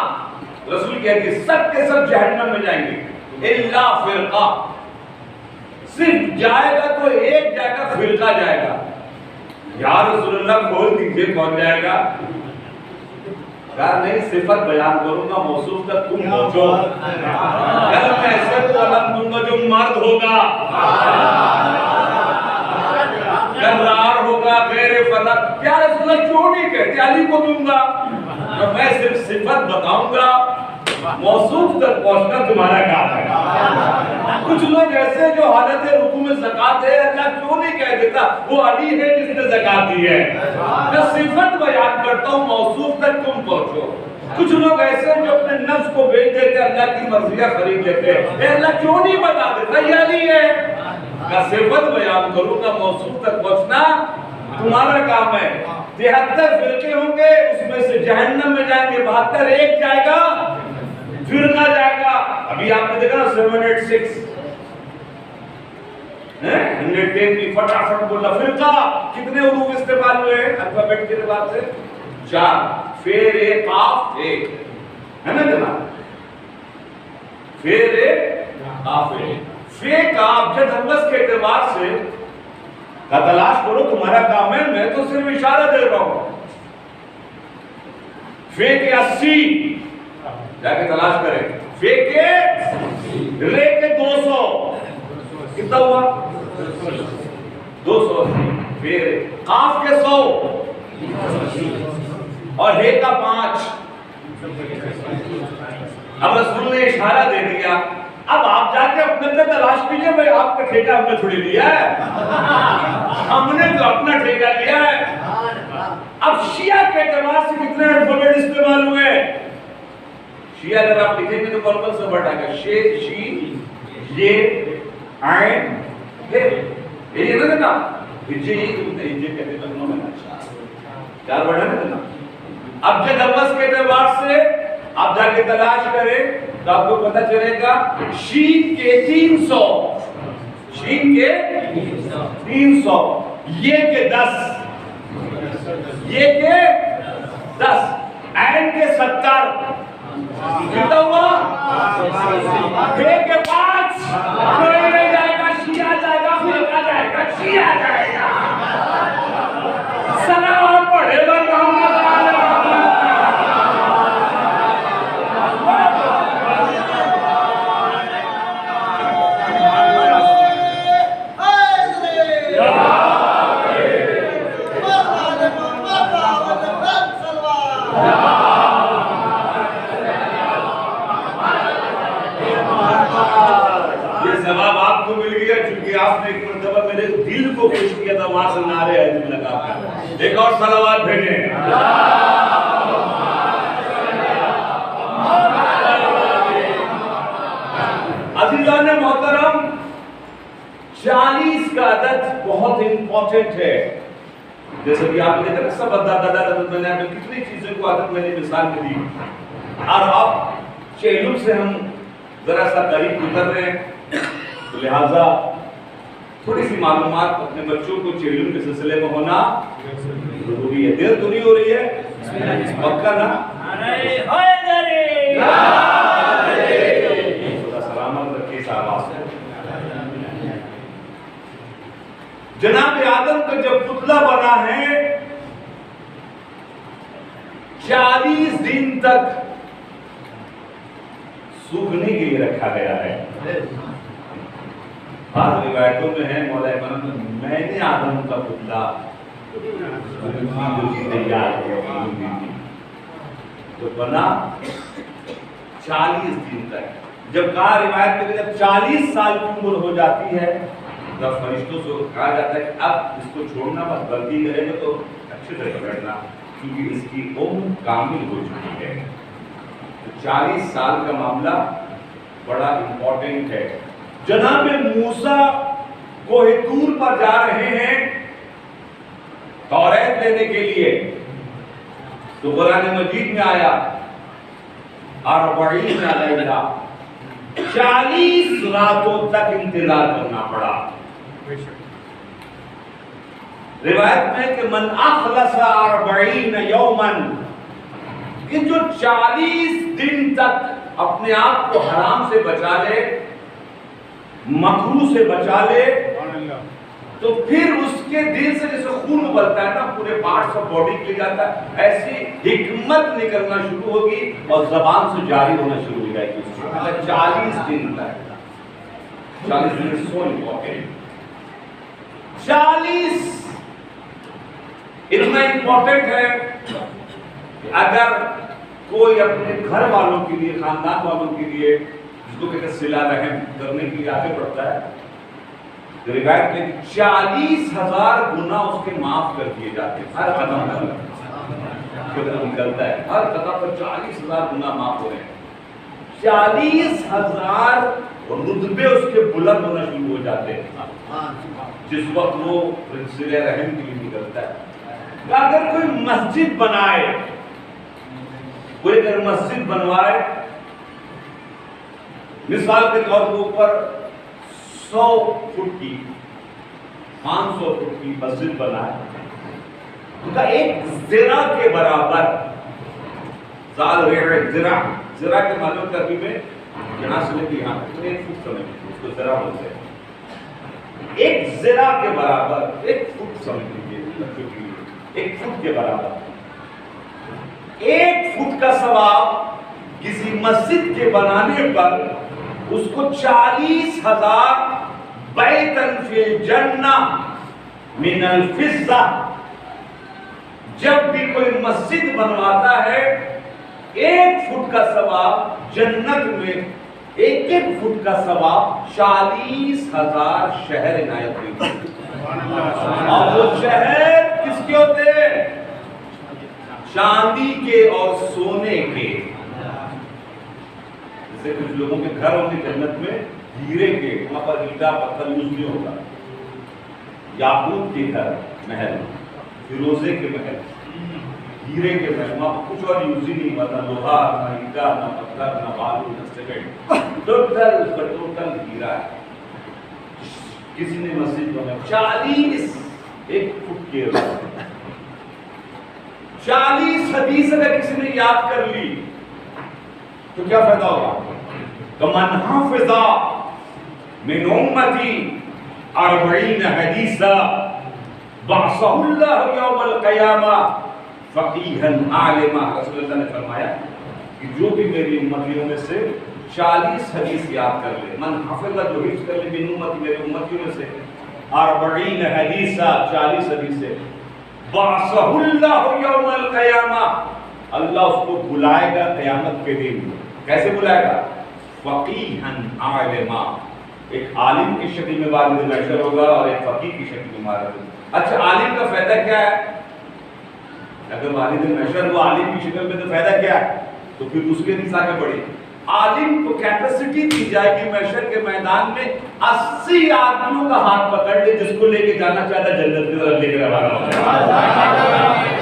رسول کہتے ہیں سب کے سب جہنم میں جائیں گے الا فرقہ. صرف جائے گا تو ایک جائے گا, فرقہ جائے گا. یا رسول اللہ کھول دیجئے کون جائے گا؟ کہا نہیں, صفت بیان کروں گا, موصوف تک تم پہنچو. کل میں ایسے کو علم دوں گا جو مرد ہوگا, کرار ہوگا, غیر فلک. کیا رسول اللہ کیوں نہیں کہتے علی کو دوں گا؟ میں صرف صفت بتاؤں گا, موصوف تک پہنچنا تمہارا کام ہے. کچھ لوگ ایسے جو حالت رکوع میں زکات ہے, اللہ کیوں نہیں کہہ دیتا وہ علی ہے جس نے زکات دی ہے؟ میں صفت بیان کرتا ہوں, موصوف تک تم پہنچو. کچھ لوگ ایسے جو اپنے نفس کو بیچ دیتے, اللہ کی مرضیاں خرید لیتے. اے اللہ کیوں نہیں بتا دیتا یہ علی ہے؟ کہ صفت بیان کروں گا, موصوف تک پہنچنا تمہارا کام ہے. 73 فرقے ہوں گے، اس میں سے جہنم میں جائیں گے 72، ایک جائے گا فرقہ جائے گا. ابھی آپ نے دیکھا نا 786 110 کی فٹافٹ بولا. فرقہ کتنے حروف استعمال ہوئے الفابیٹ کے اعتبار سے؟ 4. فیر اے قاف اے ہے نا جناب، فیر اے قاف اے. فے کا ابجد حمز کے اعتبار سے کا تلاش کرو، تمہارا کام ہے، میں تو صرف اشارہ دے رہا ہوں. فے کے 80 جا کے تلاش کریں. فے کے رے کے 200 کتنا ہوا؟ 280. فے قاف کے 100 اور ہے کا 5. اب رسول نے اشارہ دے دیا. اب آپ جا کے اپنے اندر تلاش کیجئے. بھائی آپ کا ٹھیکہ ہم نے تھوڑی لیا ہے، ہم نے تو اپنا ٹھیکہ لیا ہے. اب شیعہ کے اعتبار سے کتنے الفابیٹ استعمال ہوئے؟ شیعہ اگر آپ لکھیں گے تو کون کون سا ورڈ آئے گا؟ شے، شی، یہ، عین، ہے. یہ نا دیکھنا ہجے، ہجے کہتے ہیں لکھنؤ میں 4 ورڈ ہے نا. اب جب حمز کے اعتبار سے آپ جا کے تلاش کریں تو آپ کو پتہ چلے گا شین کے 300، شین کے 300، یہ کے 10، یہ کے 10، عین کے 70. کتنا ہوا؟ ہے کے 5. کوئی نہیں جائے گا، شیعہ جائے گا، فرقہ جائے گا، شیعہ جائے گا. سلام پڑھے گا محمد آپ نے ایک مرتبہ میرے دل کو خوش کیا تھا، وہاں سے نعرے عظیم لگا کر. ایک اور صلوات بھیجیں. عزیزان محترم، 40 کا عدد بہت امپورٹنٹ ہے. جیسے کہ آپ نے دیکھا سب عدد میں نے کتنی چیزوں کو عدد میں نے مثال میں دی، اور اب چہلم سے ہم ذرا سا قریب گزر رہے ہیں، لہذا تھوڑی سی معلومات اپنے بچوں کو چہلم کے سلسلے میں ہونا ضروری ہے. دیر تو نہیں ہو رہی ہے؟ پکا نا؟ خدا سلامت رکھے اس آواز کو. جناب آدم کا جب پتلا بنا ہے 40 دن تک سوکھنے کے لیے رکھا گیا ہے. بعض روایتوں میں ہے مولا کرم میں نے آدم کا پتلا تیار کیا تو بنا 40 دن تک. جب کہا روایت میں جب 40 سال کی عمر ہو جاتی ہے تب فرشتوں سے کہا جاتا ہے کہ اب اس کو چھوڑنا، بس غلطی کرے گا تو اچھے سے پکڑنا، کیونکہ اس کی عمر کامل ہو چکی ہے. 40 سال کا معاملہ بڑا امپورٹنٹ ہے. جناب موسیٰ کوہ طور پر جا رہے ہیں توریت لینے کے لیے، تو قرآن مجید میں آیا 40 لیلہ، 40 راتوں تک انتظار کرنا پڑا. روایت میں کہ من اخلص 40 یوما، کہ جو 40 دن تک اپنے آپ کو حرام سے بچا لے، مکروہ سے بچا لے، تو پھر اس کے دل سے جیسے خون ابلتا ہے نا، پورے پارٹس آف باڈی کے جاتا ہے، ایسی حکمت نکلنا شروع ہوگی اور زبان سے جاری ہونا شروع ہو جائے گی. 40 دن تک، 40 دن سو امپورٹنٹ. 40 اتنا امپورٹنٹ ہے کہ اگر کوئی اپنے گھر والوں کے لیے، خاندان والوں کے لیے، جس کو کہتے ہیں صلہ رحم کرنے کے لیے آگے بڑھتا ہے، تو روایت میں 40,000 گناہ اس کے معاف کر دیے جاتے ہیں. ہر قدم پر نکلتا ہے، ہر قدم پر 40,000 گناہ معاف ہو رہے ہیں. 40,000 رتبے اس کے بلند ہونا شروع ہو جاتے ہیں جس وقت وہ صلہ رحم کے لیے نکلتا ہے. کہ اگر کوئی مسجد بنائے، کوئی اگر مسجد بنوائے، مثال کے طور کے اوپر 100 فٹ کی 500 فٹ کی مسجد بنائے، ان کا ایک ذرا کے برابر، ذرا کے معلوم کرنے میں یہاں سے لے کے یہاں تک 1 فٹ سمجھ اس کو ذرا بولتے ہیں، ایک ذرا کے برابر 1 فٹ سمجھ لیجیے، 1 فٹ کے برابر 1 فٹ کا ثواب کسی مسجد کے بنانے پر اس کو 40,000 بیتن فی الجنہ من الفضہ، جب بھی کوئی مسجد بنواتا ہے 1 فٹ کا ثواب جنت میں 1 فٹ کا ثواب 40,000 شہر عنایت ہوئی، اور وہ شہر کس کے ہوتے ہیں؟ چاندی کے اور سونے کے، جیسے کچھ لوگوں کے گھر ہوتے جنت میں ہیرے کے، وہاں پر اینٹا پتھر یوز نہیں ہوتا، یاقوت کے گھر محل، فیروزے کے محل، ہیرے کے محل، وہاں پر کچھ اور یوز ہی نہیں ہوتا، لوہا نہ اینٹا نہ پتھر نہ بالو نہ سیمنٹ، ٹوٹل ہیرا ہے۔ کسی نے مسجد بنائی 40 1 فٹ کے 40 حدیث اگر کسی نے یاد کر لی تو کیا فائدہ ہوگا؟ کمن حافظ من امتی 40 حدیثا بعثہ اللہ یوم القیامہ فقیہا عالما، رسول اللہ نے فرمایا کہ جو بھی میری امتیوں میں سے 40 حدیث یاد کر لے، من حافظ جو حفظ کر لے من امتی میری امتیوں میں سے 40 حدیثا 40 حدیثیں، بعثہ اللہ یوم القیامہ، اللہ اس کو بلائے گا قیامت کے دن۔ کیسے بلائے گا؟ فقیہا عالما، ایک عالم کی شکل میں وارد محشر ہوگا اور ایک فقیہ کی شکل میں وارد۔ اچھا عالم کا فائدہ کیا ہے؟ اگر وارد محشر وہ عالم کی شکل میں تو فائدہ کیا ہے؟ تو پھر اس کے نصاب میں پڑے عالم کو کیپیسٹی دی جائے کہ محشر کے میدان میں 80 آدمیوں کا ہاتھ پکڑ لے، جس کو لے کے جانا چاہتا ہے جنت کی طرف لے کے روانہ ہو جائے۔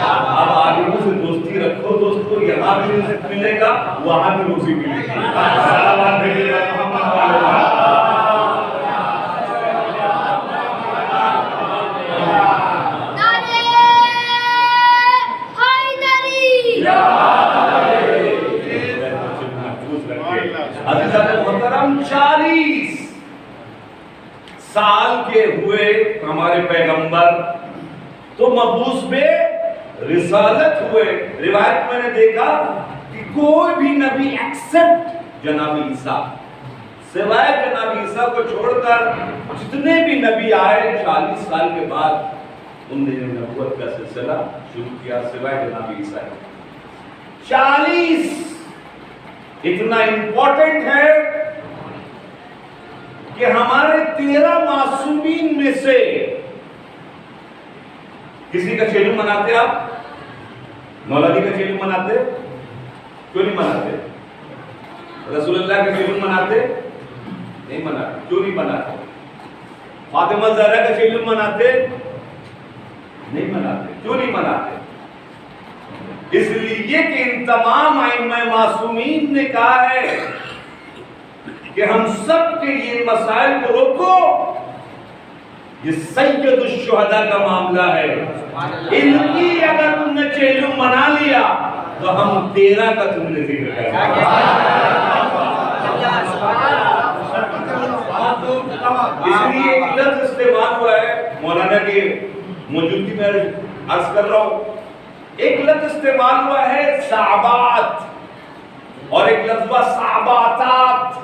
اب عالموں سے دوستی رکھو دوستو، یہاں بھی رزق ملے گا، وہاں بھی روزی ملے گی۔ صلوات بھیجیے محمد علیہ۔ محترم 40 سال کے ہوئے ہمارے پیغمبر تو مبعوث میں رسالت ہوئے۔ روایت میں نے دیکھا کہ کوئی بھی نبی ایکسپٹ جناب عیسیٰ، سوائے جناب عیسیٰ کو چھوڑ کر جتنے بھی نبی آئے 40 سال کے بعد انہوں نے نبوت کا سلسلہ شروع کیا، سوائے جناب عیسیٰ۔ 40 اتنا امپورٹنٹ ہے کہ ہمارے 13 معصومین میں سے کسی کا چیلم مناتے؟ آپ مولا علی کا چیلم مناتے؟ کیوں نہیں مناتے؟ رسول اللہ کا چیلم مناتے؟ نہیں مناتے۔ کیوں نہیں مناتے؟ فاطمہ زہرا کا چیلم مناتے؟ نہیں مناتے۔ کیوں نہیں مناتے؟ اس لیے کہ ان تمام ائمہ معصومین نے کہا ہے کہ ہم سب کے یہ مسائل کو روکو، یہ سید الشہداء کا معاملہ ہے، ان کی اگر تم نے چیلم منا لیا تو ہم 13 کا تم نے ذکر کرنا۔ اس لیے ایک لفظ استعمال ہوا ہے، مولانا کی موجودگی میں عرض کر رہا ہوں، ایک لفظ استعمال ہوا ہے صعبات، اور ایک لفظ ہوا صعباتات۔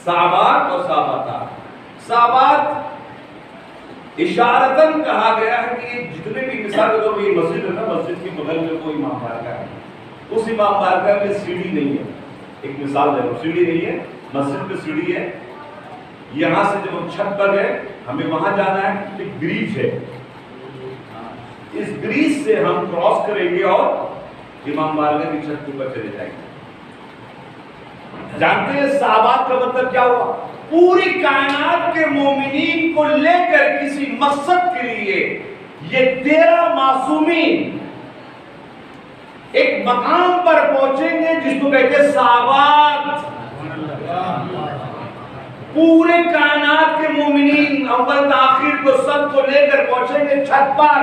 صعبات اور صعباتات، صعبات اشارتاً کہا گیا ہے کہ جتنے بھی مثال کے طور پر یہ مسجد ہے نا، مسجد کے بغل میں کوئی امام بارگاہ ہے، اس امام بارگاہ میں سیڑھی نہیں ہے، ایک مثال ہے، سیڑھی نہیں ہے، مسجد میں سیڑھی ہے، یہاں سے جب ہم چھت پر گئے ہمیں وہاں جانا ہے، ایک بریج ہے، اس بریج سے ہم کراس کریں گے اور امام بارگاہ کی چھت کے اوپر چلے جائیں گے۔ جانتے ہیں صحابات کا مطلب کیا ہوا؟ پوری کائنات کے مومنین کو لے کر کسی مقصد کے لیے یہ 13 معصومین ایک مقام پر پہنچیں گے جس کو کہتے ہیں صحابات. پورے کائنات کے مومنین اول تاخیر کو سب کو لے کر پہنچیں گے چھت پر.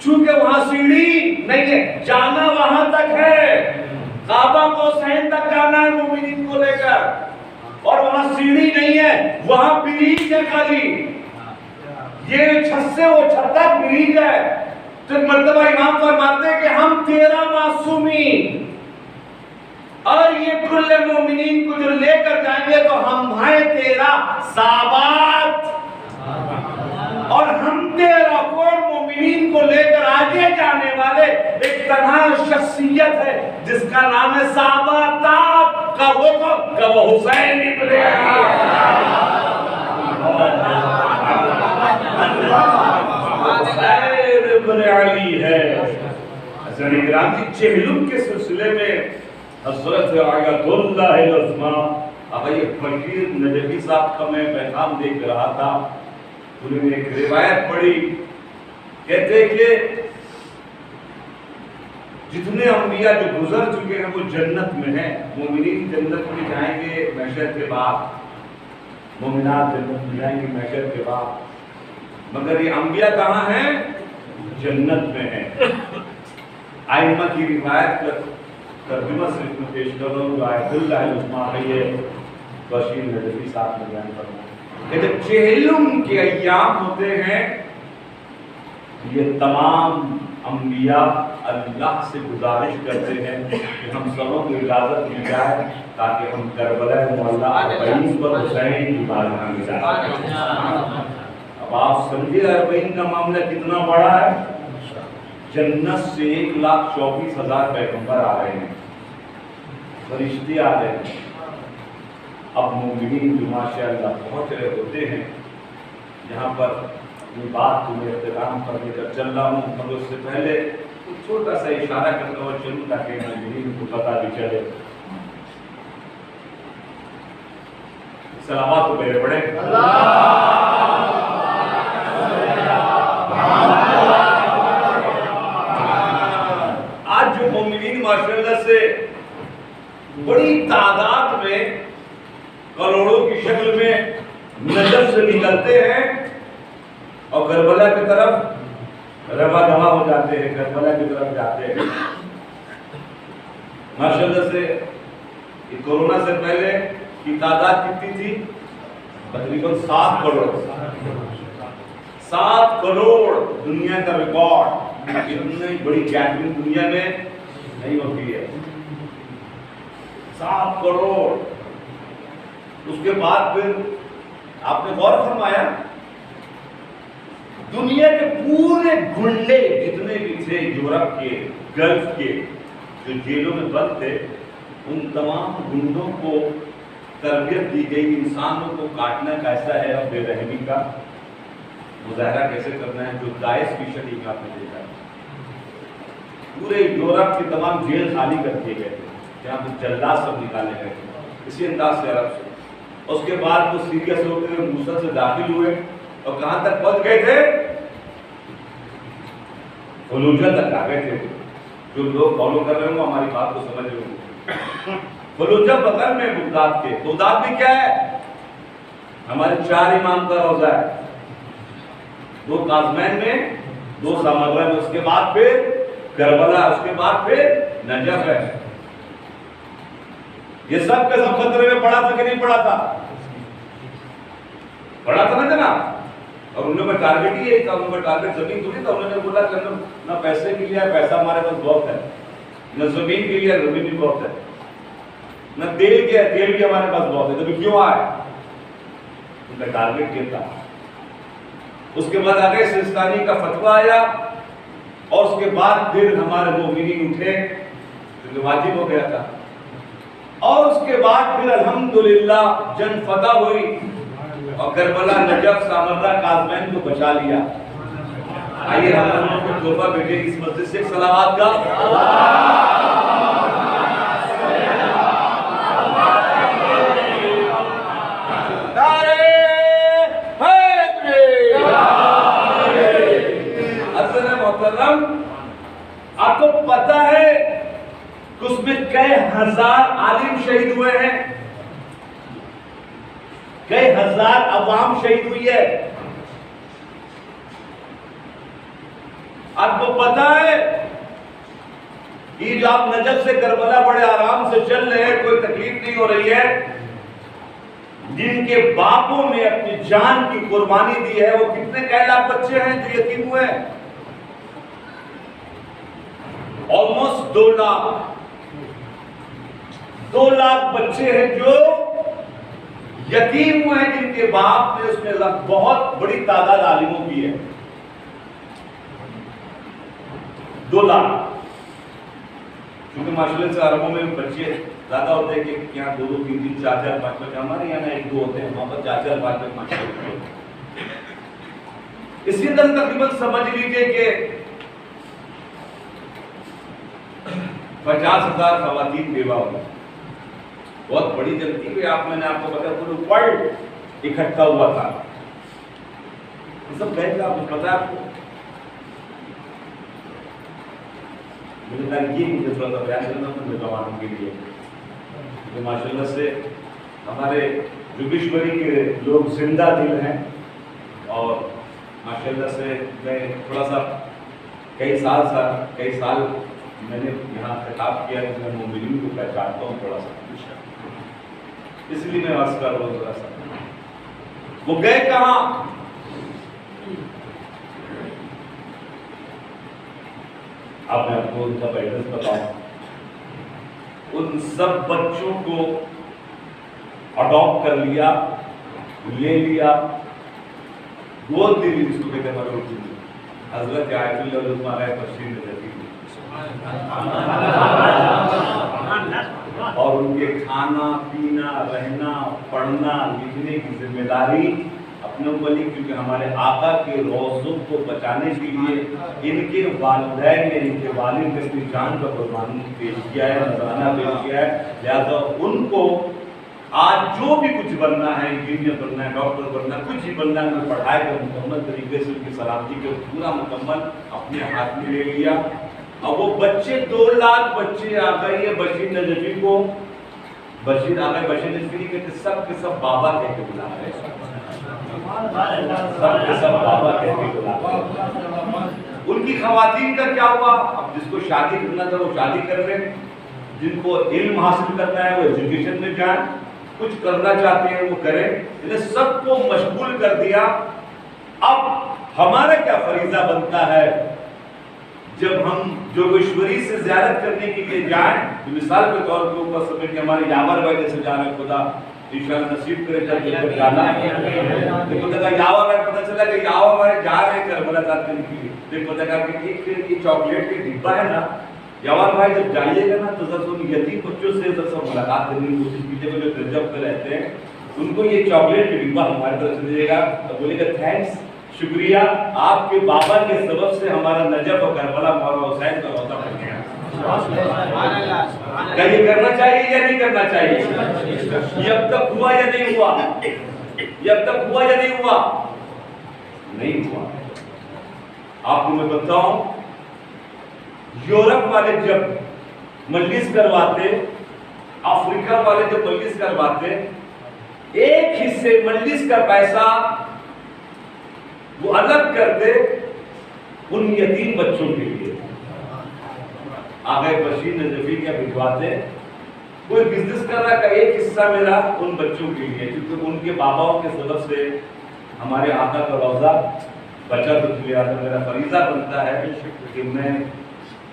چونکہ وہاں سیڑھی نہیں ہے، جانا وہاں تک ہے. کعبہ کو حسین تک جانا ہے مومنین کو لے کر، اور وہاں سیڑھی نہیں ہے، وہاں بریج ہے خالی. یہ چھت سے وہ چھت تک بریج ہے. تو ایک مرتبہ امام فرماتے ہیں کہ ہم 13 معصومین اور یہ کل مومنین کو جو لے کر جائیں گے تو ہم ہیں 13 صحابات، اور ہم 13 کروڑ مومنین کو لے کر آگے جانے والے ایک تنہا شخصیت ہے جس کا نام ہے صحابات کا وہ حسین ابن علی ہے. حضرت اکرام کی چہلم کے سلسلے میں حضرت آیت اللہ العظمہ ابھی فقیر نجفی صاحب کا میں پیغام دیکھ رہا تھا. انہوں نے ایک روایت پڑھی، کہتے کہ جتنے انبیاء جو گزر چکے ہیں وہ جنت میں ہیں. مومنین جنت میں جائیں گے محشر کے بعد، مومنات جنت میں جائیں گے محشر کے بعد، مگر یہ انبیاء کہاں ہیں؟ جنت میں ہیں. ائمہ کی روایت کا ترجمہ صرف میں پیش کر رہا ہوں جو آیت اللہ العظمہ ہے، یہ بشیر نجفی صاحب نے بیان فرمایا کہ جب چہلم کے ایام ہوتے ہیں یہ تمام انبیاء اللہ سے گزارش کرتے ہیں کہ ہم سبوں کو اجازت مل جائے تاکہ ہم کربلا معلیٰ اربعین پر حسین کی بارگاہ میں جائیں. اب آپ سمجھے اربعین کا معاملہ کتنا بڑا ہے. جنت سے 1,24,000 پیغمبر آ رہے ہیں، فرشتے آ رہے ہیں. اب مومنین جو ماشاءاللہ پہنچ رہے ہوتے ہیں یہاں پر، یہ بات تمہیں احترام کرنے کر چل رہا ہوں، مگر اس سے پہلے ایک چھوٹا سا اشارہ کرتا ہوا چلوں تاکہ مومنین کو پتہ بھی چلے. صلوات کو پہلے پڑھیں. آج جو مومنین ماشاءاللہ سے بڑی تعداد میں کروڑوں کی شکل میں نجف سے نکلتے ہیں اور کربلا کی طرف رواں دواں ہو جاتے ہیں، کربلا کی طرف جاتے ہیں. ماشاءاللہ سے کورونا سے پہلے کی تعداد کتنی تھی؟ تقریباً 7 کروڑ. 7 کروڑ دنیا کا ریکارڈ. اتنی بڑی گیدرنگ دنیا میں نہیں ہوتی ہے. 7 کروڑ. اس کے بعد پھر آپ نے غور فرمایا دنیا کے پورے گنڈے جتنے بھی تھے یورپ کے، گلف کے، جو جیلوں میں بند تھے، ان تمام گنڈوں کو تربیت دی گئی انسانوں کو کاٹنا کیسا ہے اور بے رحمی کا مظاہرہ کیسے کرنا ہے، جو داعش کی شکل آپ نے دیکھا. پورے یورپ کے تمام جیل خالی کر دیے گئے تھے جہاں پہ جلاد سب نکالے گئے تھے اسی انداز سے عرب سے. اس کے بعد وہ سیریا سے ہوتے ہوئے موصل سے داخل ہوئے اور کہاں تک پہنچ گئے تھے؟ فلوجہ تک آ گئے تھے. جو لوگ فالو کر رہے ہوں ہماری بات کو سمجھ رہے ہوں. فلوجہ بغل میں بغداد کے. بغداد بھی کیا ہے؟ ہمارے 4 امام کا روضہ ہے، 2 قازمین میں، 2 سامرہ میں، اس کے بعد پھر کربلا، اس کے بعد پھر نجف ہے. یہ سب کے سب خطرے میں پڑا تھا کہ نہیں پڑا تھا؟ پڑا تھا نا جناب. اور انہوں نے ٹارگٹ ہی یہی تھا، انہوں نے ٹارگٹ زمین تھوڑی تھا. انہوں نے بولا کہ نہ پیسے کے لیے پیسہ ہمارے پاس بہت ہے، نہ زمین کے لیے زمین بھی بہت ہے، نہ تیل کے تیل بھی ہمارے پاس بہت ہے، تو کیوں آئے؟ ان کا ٹارگٹ یہ تھا. اس کے بعد آگے سیستانی کا فتویٰ آیا اور اس کے بعد پھر ہمارے مومنین اٹھے جو واجب ہو گیا تھا. اور اس کے بعد پھر الحمدللہ جنگ فتح ہوئی اور کربلا، نجف، سامرہ، قازمین کو بچا لیا. آئیے ہم لوگوں کو تحفہ بھیجیں اس مسجد سے صلوات کا. 1000 عالم شہید ہوئے ہیں، کئی ہزار عوام شہید ہوئی ہے. آپ کو پتا ہے کہ جو آپ نجف سے کربلا بڑے آرام سے چل رہے ہیں، کوئی تکلیف نہیں ہو رہی ہے، جن کے باپوں نے اپنی جان کی قربانی دی ہے وہ کتنے کئی لاکھ بچے ہیں جو یتیم ہوئے ہیں؟ آلموسٹ 2 لاکھ بچے ہیں جو یتیم ہوئے ہیں، جن کے باپ نے اس میں بہت بڑی تعداد عالموں کی ہے. 2 لاکھ. کیونکہ ماشاءاللہ سے عربوں میں بچے زیادہ ہوتے ہیں کہ یہاں 2 3 3 4 4 5 5 ہمارے یہاں 1 2 ہوتے ہیں، وہاں پر 4 4 5 5 ہوتے ہیں. اسی طرح تقریباً سمجھ لیجیے کہ 50,000 خواتین بیوہ ہوئی. بہت بڑی جنگ تھی. میں نے آپ کو بتایا پورے ورلڈ اکٹھا ہوا تھا. یہ سب گئے تھا، آپ کو پتا ہے آپ کو؟ یہ مجھے تھوڑا سا بیان کرنا تھا نوجوانوں کے لیے. ماشاء اللہ سے ہمارے جوگیشوری کے لوگ زندہ دل ہیں، اور ماشاء اللہ سے میں تھوڑا سا کئی سال میں نے یہاں خطاب کیا کہ میں مومنین کو پہچانتا ہوں تھوڑا سا، اس لیے میں عرض کر رہا ہوں تھوڑا سا. وہ گئے کہاں؟ اب میں آپ کو ان کا ایڈریس بتاؤں. ان سب بچوں کو اڈاپٹ کر لیا، لے لیا، گود دے لی، جس کو کہتے ہیں مروڑی. حضرت آیت اللہ علیہ رائے تفسیر میں رہتی تھی، اور ان کے کھانا پینا رہنا پڑھنا لکھنے کی ذمہ داری اپنے اوپر لی، کیونکہ ہمارے آقا کے روضوں کو بچانے کے لیے ان کے والدین نے، ان کے والد نے اپنی جان کا قربانی پیش کیا ہے، نذرانہ پیش کیا ہے. لہٰذا ان کو آج جو بھی کچھ بننا ہے، انجینئر بننا ہے، ڈاکٹر بننا ہے، کچھ بھی بننا ہے، پڑھائی کا مکمل طریقے سے ان کی سلامتی کو پورا مکمل اپنے ہاتھ میں لے لیا. اب وہ بچے 2 لاکھ بچے آ گئے ہیں. بشیر نجفی کو بشیر آ گئے. بشیر نجفی کہتے سب کے سب بابا کہہ کے بلا رہے ہیں، سب کے سب بابا کہہ کے بلا رہے ہیں. ان کی خواتین کا کیا ہوا؟ اب جس کو شادی کرنا تھا وہ شادی کر رہے ہیں، جن کو علم حاصل کرنا ہے وہ ایجوکیشن میں جائیں، کچھ کرنا چاہتے ہیں وہ کریں. انہیں سب کو مشغول کر دیا. اب ہمارا کیا فریضہ بنتا ہے جب ہم جوگیشوری سے زیارت کرنے کے لیے جائیں؟ مثال کے طور پر اوپر سمجھ کے ہمارے یاور بھائی جیسے جا رہے ہیں، خدا انشاءاللہ نصیب کرے جب جانا ہے. دیکھو دیکھا یاور بھائی پتہ چلا کہ یاور بھائی جا رہے ہیں کربلا ذات کرنے کے لیے. دیکھو دیکھا کہ ایک یہ چاکلیٹ کے ڈبہ ہے نا، یاور بھائی جب جائیے گا نا تو ذرا ان یتیم بچوں سے ذرا ملاقات کرنے کی کوشش کیجیے گا جو درجب پہ رہتے ہیں. ان کو یہ چاکلیٹ کا ڈبہ ہماری طرف سے دیجیے گا، بولے گا تھینکس، شکریہ، آپ کے بابا کے سبب سے ہمارا نجف اور کربلا مولا حسین کا روضہ بن گیا. کیا یہ کرنا چاہیے یا نہیں کرنا چاہیے؟ یہ اب تک ہوا یا نہیں ہوا؟ یہ اب تک ہوا یا نہیں ہوا؟ نہیں ہوا. آپ کو میں بتاؤں، یورپ والے جب مجلس کرواتے، افریقہ والے جب مجلس کرواتے، ایک حصے مجلس کا پیسہ وہ الگ کرتے ان یتیم بچوں کے لیے. آگے بشیر نجفی کیا بھجواتے، کوئی بزنس کر رہا ہے، ایک حصہ میرا ان بچوں کے لیے، کیونکہ ان کے باباؤں کے سبب سے ہمارے آقا کا روضہ بچا. تو میرا فریضہ بنتا ہے کہ میں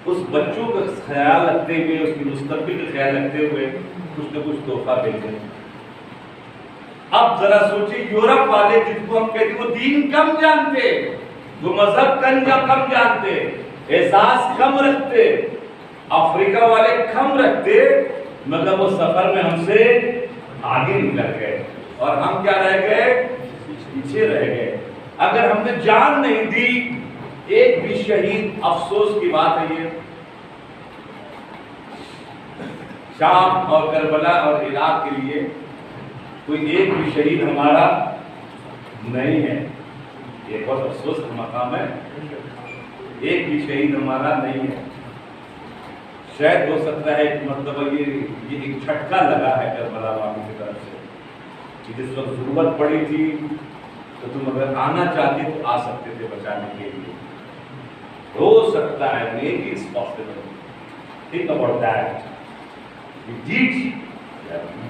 اس بچوں کا خیال رکھتے ہوئے، اس کی مستقبل کا خیال رکھتے ہوئے کچھ نہ کچھ تحفہ بھیجیں. اب ذرا سوچیں، یورپ والے جن کو ہم کہتے ہیں وہ دین کم جانتے، وہ مذہب کم جانتے، احساس کم رکھتے، افریقہ والے کم رکھتے، مگر وہ سفر میں ہم سے آگے نکل گئے اور ہم کیا رہ گئے؟ پیچھے رہ گئے. اگر ہم نے جان نہیں دی، ایک بھی شہید، افسوس کی بات ہے یہ، شام اور کربلا اور عراق کے لیے کوئی ایک بھی شہید ہمارا نہیں ہے. یہ بہت افسوس کا مقام ہے، ایک بھی شہید ہمارا نہیں ہے. شاید ہو سکتا ہے کہ مطلب یہ ایک جھٹکا لگا ہے کربلا والوں کی طرف سے کہ جس وقت ضرورت پڑی تھی تو تم اگر آنا چاہتے تو آ سکتے تھے بچانے کے لیے. ہو سکتا ہے maybe it's possible. Think about that. We did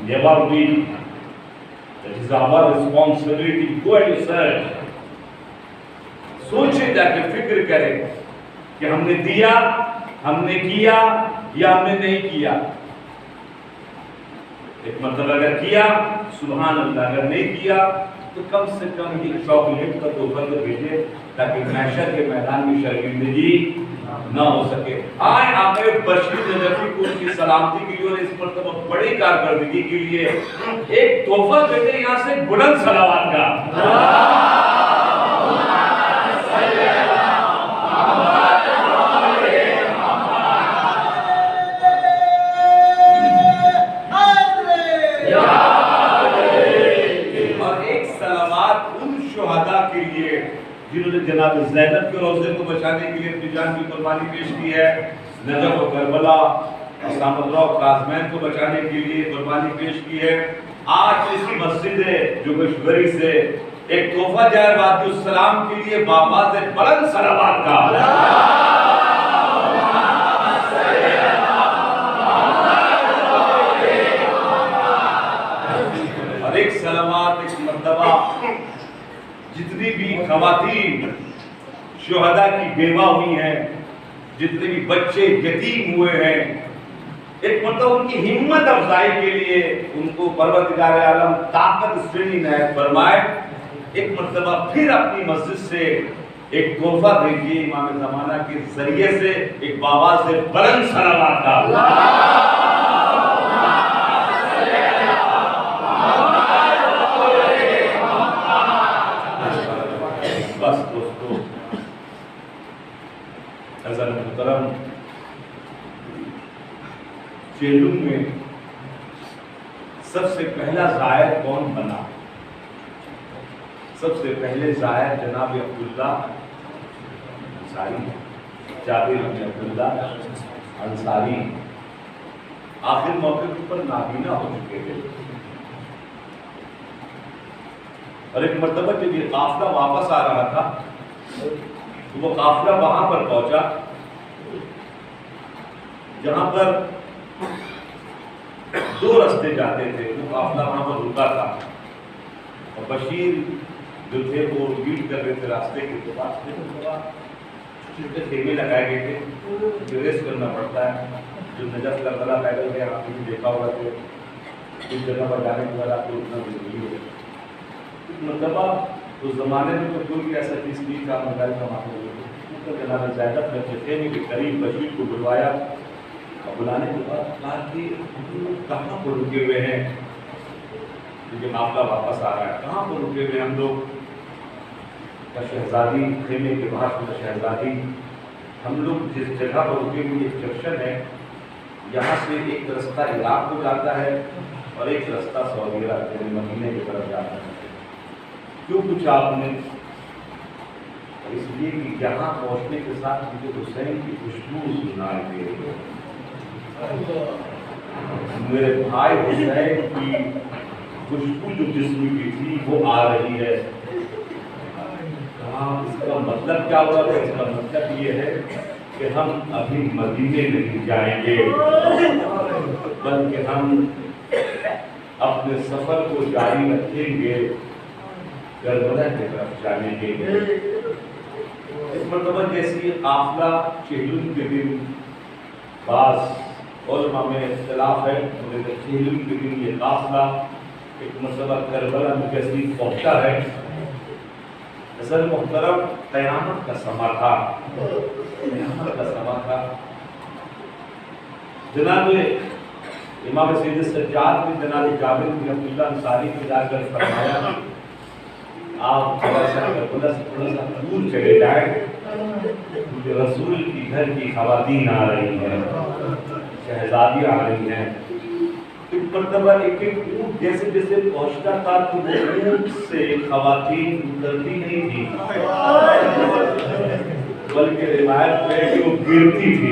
never will. That is our responsibility. Go and research. سوچے جا کے فکر کریں کہ ہم نے دیا, ہم نے کیا یا ہم نے نہیں کیا. ایک مطلب اگر کیا سبحان اللہ, اگر نہیں کیا تو کم سے کم ایک چاکلیٹ کا تحفہ تو بھیجے تاکہ محشر کے میدان میں شرمندگی نہ ہو سکے. آئے آقا بشیر نجفی کو ان کی سلامتی کے لیے اور اس مرتبہ بڑی کارکردگی کے لیے ایک تحفہ دیتے یہاں سے بلند صلوات کا. جنہوں نے جناب زینب کے روضے کو بچانے کے لیے اپنی جان کی قربانی پیش کی ہے, نجف و کربلا, اسلام اللہ کاظمین کو بچانے کے لیے قربانی پیش کی ہے. آج اس مسجد جوگشوری سے ایک تحفہ جائے باقی السلام کے لیے بآواز بلند صلوات کا. اور ایک سلامات ایک مرتبہ جتنی بھی خواتین شہداء کی بیوہ ہوئی ہیں, جتنے بھی بچے یتیم ہوئے ہیں, ایک مطلب ان کی ہمت افزائی کے لیے ان کو پروردگار عالم طاقت اسٹریننگ عنایت فرمائے. ایک مرتبہ پھر اپنی مسجد سے ایک تحفہ بھیجیے امام زمانہ کے ذریعے سے ایک بآواز سے بلند صلوات کا. بس دوستو, حضرت محترم چیلوں میں سب سے پہلا زائر کون بنا؟ سب سے پہلے زائر جناب عبداللہ انصاری, جابر بن عبداللہ انصاری. آخر موقع پر نابینا ہو چکے تھے اور ایک مرتبہ جب یہ قافلہ واپس آ رہا تھا تو وہ قافلہ وہاں پر پہنچا جہاں پر دو رستے جاتے تھے. وہ قافلہ وہاں پر رکا تھا اور بشیر جو تھے وہ لیڈ کر رہے تھے راستے کے پاس. چھوٹے خیمے لگائے گئے تھے جو ریس کرنا پڑتا ہے. جو نجف کربلا پیدل گیا آپ نے بھی دیکھا ہوگا کہ اس جگہ پر جانے کے بعد آپ کو اتنا ضروری ہے. مرتبہ اس زمانے میں تو کوئی ایسا چیز نہیں تھا, موبائل کا معاملہ تو جناب زینب نے خیمے کے قریب بشیر کو بلوایا اور بلانے کے بعد کہا کہ کہاں پر رکے ہوئے ہیں, کیونکہ معاملہ واپس آ رہا ہے, کہاں پر رکے ہوئے ہم لوگ؟ شہزادی خیمے کے باہر شہزادی, ہم لوگ جس جگہ پر رکے ہوئے ایک جنکشن ہے, یہاں سے ایک رستہ عراق کو جاتا ہے اور ایک رستہ سعودی عرب یعنی مدینے کی طرف جاتا ہے. کیوں پوچھا آپ نے؟ اس لیے کہ یہاں پہنچنے کے ساتھ مجھے حسین کی خوشبو سنائی دے رہی ہے. میرے بھائی حسین کی خوشبو جو جسم کی تھی وہ آ رہی ہے. اس کا مطلب کیا ہوا؟ اس کا مطلب یہ ہے کہ ہم ابھی مدینے نہیں جائیں گے بلکہ ہم اپنے سفر کو جاری رکھیں گے کربلا کی طرف جانے کے لیے. اس مرتبہ جیسی قافلہ چہلم کے دن, بعض علماء میں اختلاف ہے, چہلم کے دن یہ قافلہ ایک مرتبہ کربلا میں جیسی پہنچا ہے. اصل محترم قیامت کا سما تھا, قیامت کا سما تھا. جناب امام سید سجاد نے جناب جابر بن عبداللہ انصاری کو جا کر فرمایا آپ تھوڑا سا کربلا سے تھوڑا سا دور چلے جائیں, کیونکہ رسول کی گھر کی خواتین آ رہی ہیں, شہزادی آ رہی ہیں. ایک مرتبہ ایک اونٹ جیسے جیسے پہنچتا تھا تو وہ اونٹ سے خواتین اترتی نہیں تھی بلکہ روایت میں کہ وہ گرتی تھی.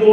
2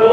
2